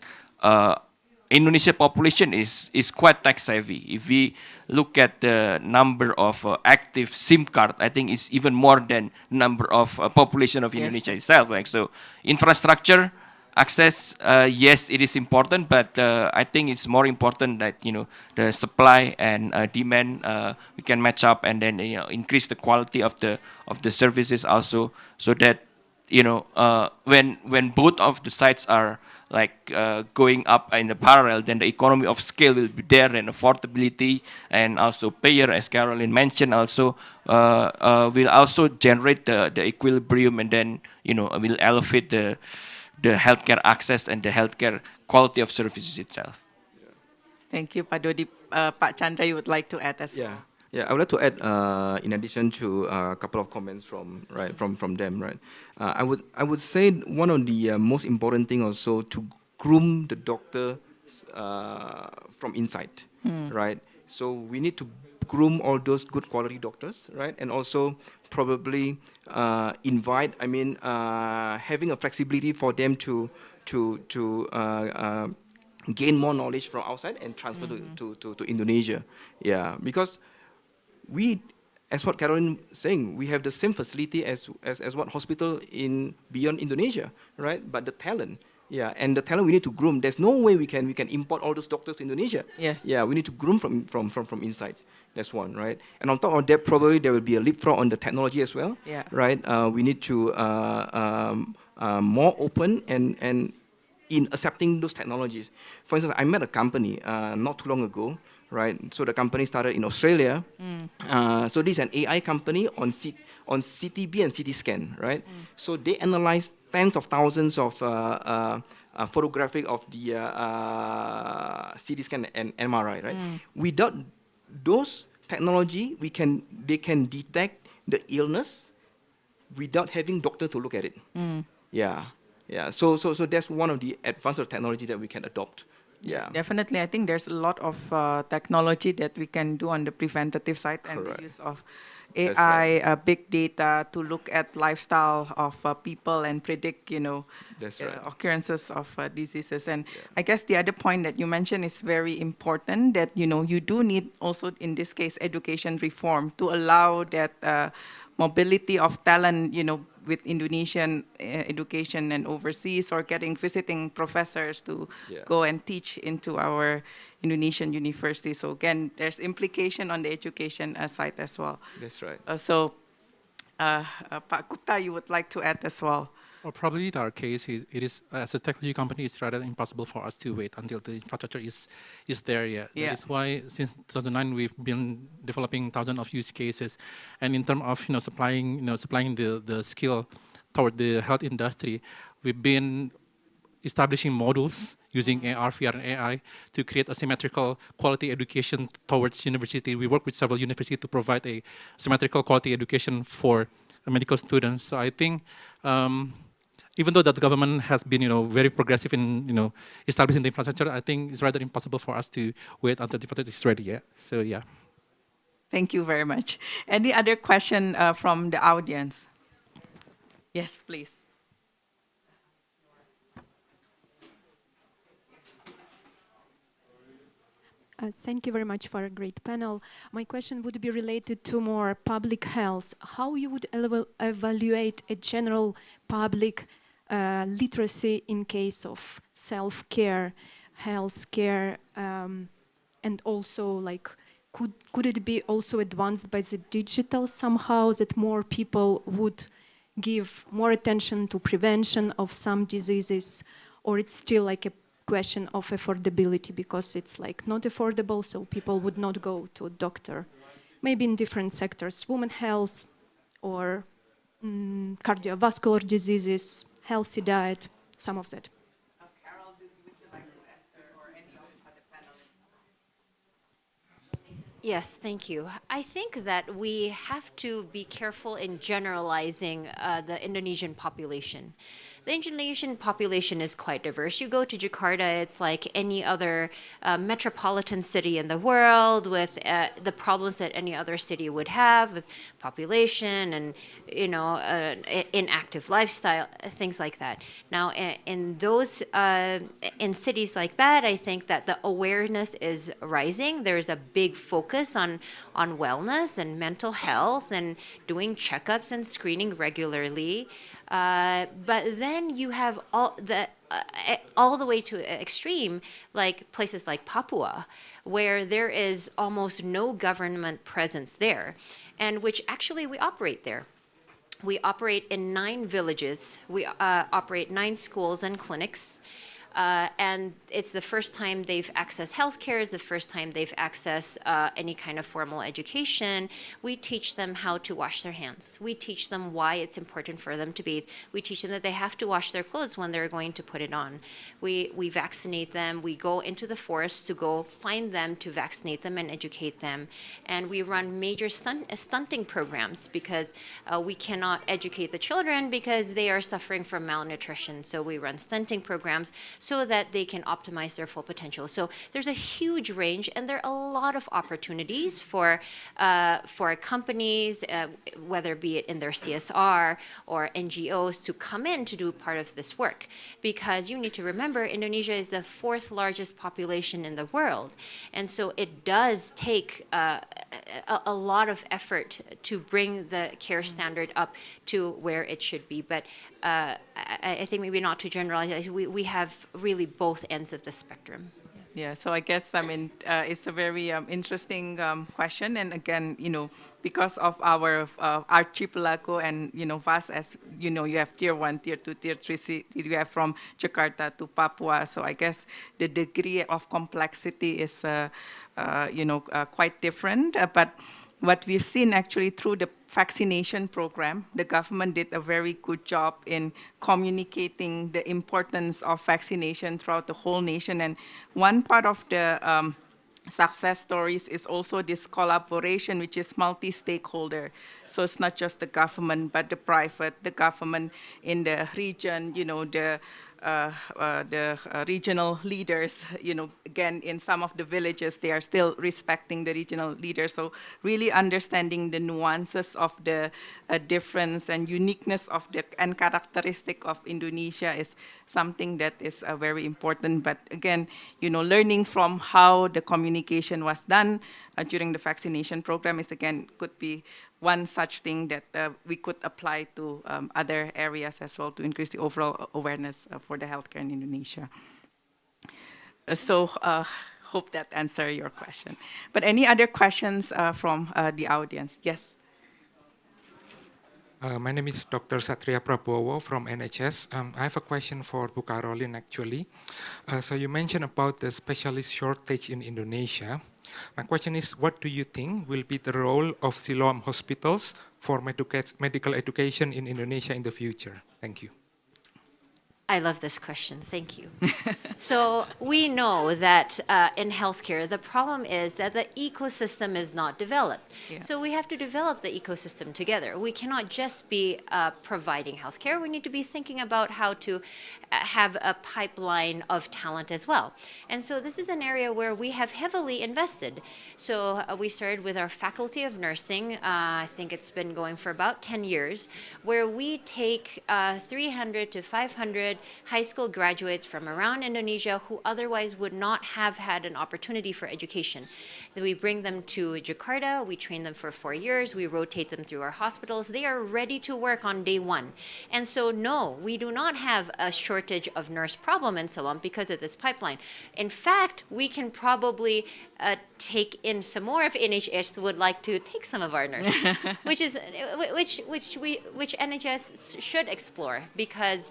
Indonesia population is quite tech savvy. If we look at the number of active SIM card, I think it's even more than number of population of Indonesia itself. Like, so infrastructure access, yes, it is important, but I think it's more important that the supply and demand we can match up, and then increase the quality of the services also, so that when both of the sides are like going up in the parallel, then the economy of scale will be there, and affordability and also payer, as Caroline mentioned, also will also generate the equilibrium, and then will elevate the healthcare access and the healthcare quality of services itself. Thank you, Pak Dodi. Pak Chandra, you would like to add as well? Yeah, I would like to add, in addition to a couple of comments from them, right? I would say one of the most important thing also to groom the doctor from inside, right? So we need to groom all those good quality doctors, right? And also probably invite, having a flexibility for them to gain more knowledge from outside and transfer to Indonesia. Yeah, because we, as what Caroline saying, we have the same facility as what hospital in beyond Indonesia, right? But the talent, Yeah, and the talent we need to groom. There's no way we can import all those doctors to Indonesia. Yes. Yeah, we need to groom from inside. That's one, right? And on top of that, probably there will be a leapfrog on the technology as well. Yeah. Right. We need to more open and in accepting those technologies. For instance, I met a company not too long ago. Right. So the company started in Australia. So this is an AI company on CTB and CT scan. Right. So they analyze tens of thousands of photographic of the CT scan and MRI, right? Without those technology, they can detect the illness without having doctor to look at it. Yeah, yeah. So that's one of the advances of technology that we can adopt. Yeah. Definitely, I think there's a lot of technology that we can do on the preventative side and Correct. the use of That's AI, right. big data to look at lifestyle of people and predict, That's right. occurrences of diseases. And I guess the other point that you mentioned is very important that, you do need also, in this case, education reform to allow that mobility of talent, with Indonesian education and overseas, or getting visiting professors to Yeah. go and teach into our Indonesian university. So again, there's implication on the education side as well. That's right. Pak Gupta, you would like to add as well? Well, probably in our case, it is as a technology company, it's rather impossible for us to wait until the infrastructure is there yet. Yeah. That is why since 2009 we've been developing thousands of use cases, and in terms of supplying the skill toward the health industry, we've been establishing models using AR, VR, and AI to create a symmetrical quality education towards university. We work with several universities to provide a symmetrical quality education for medical students. So I think even though that the government has been, very progressive in, establishing the infrastructure, I think it's rather impossible for us to wait until the infrastructure is ready. Yeah. So yeah. Thank you very much. Any other question from the audience? Yes, please. Thank you very much for a great panel. My question would be related to more public health. How you would evaluate a general public literacy in case of self-care, health care, and also like could it be also advanced by the digital somehow, that more people would give more attention to prevention of some diseases, or it's still like a question of affordability because it's like not affordable, so people would not go to a doctor? Maybe in different sectors, women health or cardiovascular diseases, healthy diet, some of that. Carol, would you like to answer, or any of the other panelists? Yes, thank you. I think that we have to be careful in generalizing the Indonesian population. The Indonesian population is quite diverse. You go to Jakarta, it's like any other metropolitan city in the world, with the problems that any other city would have with population and inactive lifestyle, things like that. Now, in those in cities like that, I think that the awareness is rising. There's a big focus on wellness and mental health and doing checkups and screening regularly. But then you have all the way to extreme, like places like Papua, where there is almost no government presence there, and which actually we operate there. We operate in 9 villages. We operate 9 schools and clinics. And it's the first time they've accessed healthcare, it's the first time they've accessed any kind of formal education. We teach them how to wash their hands. We teach them why it's important for them to bathe. We teach them that they have to wash their clothes when they're going to put it on. We vaccinate them. We go into the forests to go find them, to vaccinate them and educate them. And we run major stunting programs because we cannot educate the children because they are suffering from malnutrition. So we run stunting programs so that they can optimize their full potential. So there's a huge range, and there are a lot of opportunities for companies, whether be it in their CSR or NGOs, to come in to do part of this work. Because you need to remember, Indonesia is the 4th largest population in the world. And so it does take a lot of effort to bring the care standard up to where it should be. But I think maybe not to generalize, we have really both ends of the spectrum. Yeah, so I guess, I mean, it's a very interesting question. And again, because of our archipelago and, vast, as you know, you have tier 1, tier 2, tier 3 cities, you have from Jakarta to Papua. So I guess the degree of complexity is, quite different. But what we've seen actually through the vaccination program, the government did a very good job in communicating the importance of vaccination throughout the whole nation. And one part of the success stories is also this collaboration, which is multi-stakeholder. So it's not just the government, but the private, the government in the region, the regional leaders, again, in some of the villages, they are still respecting the regional leaders. So really understanding the nuances of the difference and uniqueness of and characteristic of Indonesia is something that is very important. But again, learning from how the communication was done during the vaccination program is, again, could be one such thing that we could apply to other areas as well to increase the overall awareness for the healthcare in Indonesia. So hope that answers your question. But any other questions from the audience? Yes. My name is Dr. Satria Prabowo from NHS. I have a question for Bu Caroline, actually. So you mentioned about the specialist shortage in Indonesia. My question is, what do you think will be the role of Siloam hospitals for medical education in Indonesia in the future? Thank you. I love this question. Thank you. So we know that in healthcare, the problem is that the ecosystem is not developed. Yeah. So we have to develop the ecosystem together. We cannot just be providing healthcare. We need to be thinking about how to have a pipeline of talent as well. And so this is an area where we have heavily invested. So we started with our Faculty of Nursing. I think it's been going for about 10 years, where we take 300 to 500 high school graduates from around Indonesia who otherwise would not have had an opportunity for education. Then we bring them to Jakarta, we train them for 4 years, we rotate them through our hospitals. They are ready to work on day 1. And so no, we do not have a shortage of nurse problem in Siloam because of this pipeline. In fact, we can probably take in some more if NHS would like to take some of our nurses, which NHS should explore, because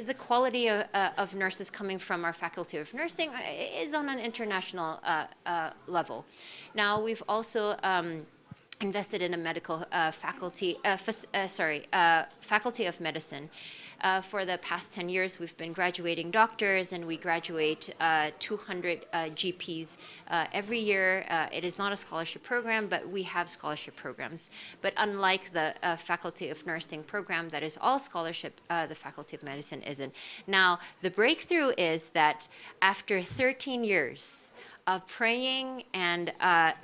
the quality of nurses coming from our Faculty of Nursing is on an international level. Now, we've also invested in a medical faculty of medicine. For the past 10 years, we've been graduating doctors, and we graduate 200 GPs every year. It is not a scholarship program, but we have scholarship programs. But unlike the Faculty of Nursing program that is all scholarship, the Faculty of Medicine isn't. Now, the breakthrough is that after 13 years of praying and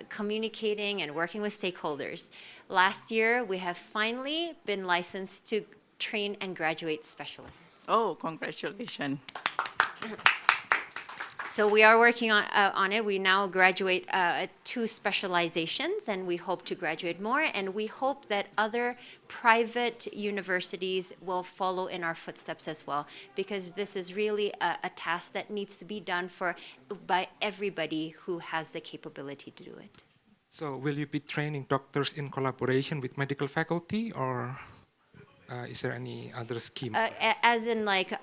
communicating and working with stakeholders, last year we have finally been licensed to train and graduate specialists. Oh, congratulations. So we are working on it. We now graduate 2 specializations, and we hope to graduate more. And we hope that other private universities will follow in our footsteps as well, because this is really a task that needs to be done by everybody who has the capability to do it. So will you be training doctors in collaboration with medical faculty, or is there any other scheme? As in like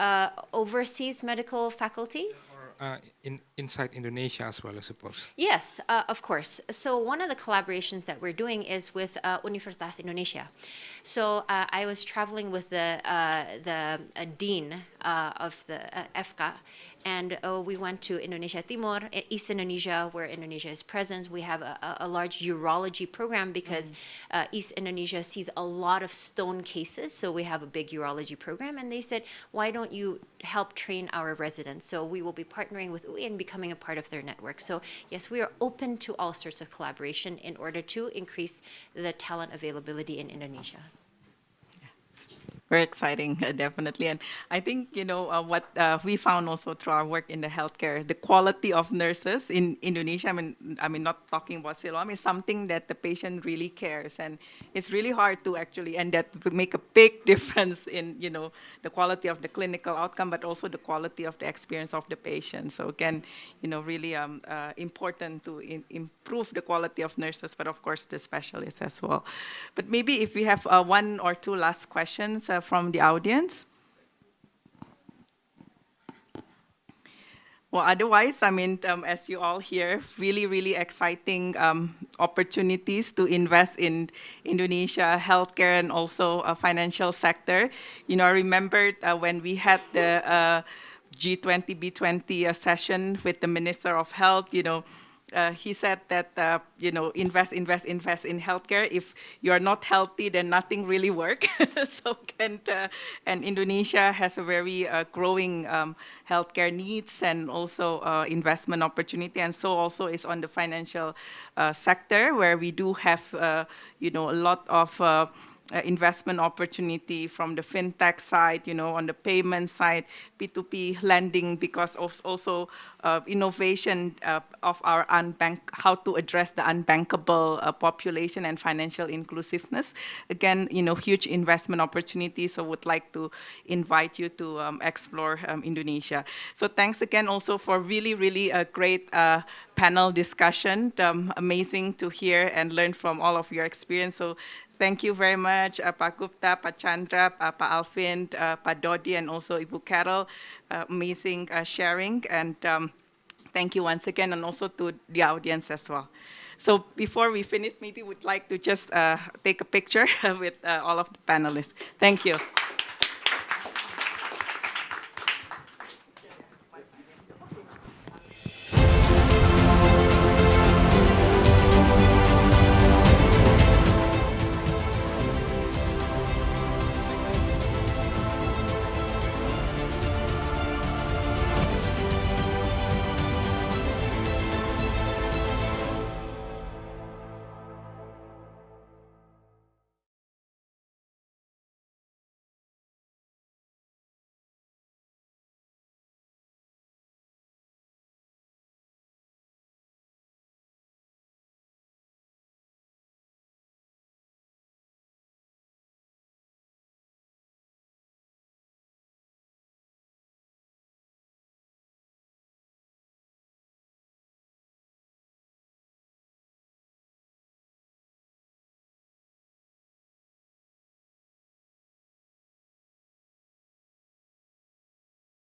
overseas medical faculties? Or inside Indonesia as well, I suppose. Yes, of course. So one of the collaborations that we're doing is with Universitas Indonesia. So I was traveling with the dean of the FK. And we went to Indonesia Timur, East Indonesia, where Indonesia is present. We have a large urology program because East Indonesia sees a lot of stone cases. So we have a big urology program. And they said, why don't you help train our residents? So we will be partnering with UI and becoming a part of their network. So yes, we are open to all sorts of collaboration in order to increase the talent availability in Indonesia. Very exciting, definitely. And I think, what we found also through our work in the healthcare, the quality of nurses in Indonesia, I mean, not talking about Siloam, is something that the patient really cares. And it's really hard to actually, and that would make a big difference in, the quality of the clinical outcome, but also the quality of the experience of the patient. So again, really important to improve the quality of nurses, but of course the specialists as well. But maybe if we have one or two last questions from the audience. Well, otherwise, as you all hear, really, really exciting opportunities to invest in Indonesia healthcare and also financial sector. I remembered when we had the G20, B20 session with the Minister of Health, he said that, invest in healthcare. If you're not healthy, then nothing really works. And Indonesia has a very growing healthcare needs and also investment opportunity. And so also is on the financial sector, where we do have, a lot of investment opportunity from the fintech side, on the payment side, P2P lending, because of also innovation of our how to address the unbankable population and financial inclusiveness. Again, huge investment opportunities. So would like to invite you to explore Indonesia. So thanks again also for really, really a great panel discussion. Amazing to hear and learn from all of your experience. So thank you very much, Pak Gupta, Pak Chandra, Pak Alvin, Pak Dodi, and also Ibu Carol. Amazing sharing. And thank you once again, and also to the audience as well. So before we finish, maybe we'd like to just take a picture with all of the panelists. Thank you.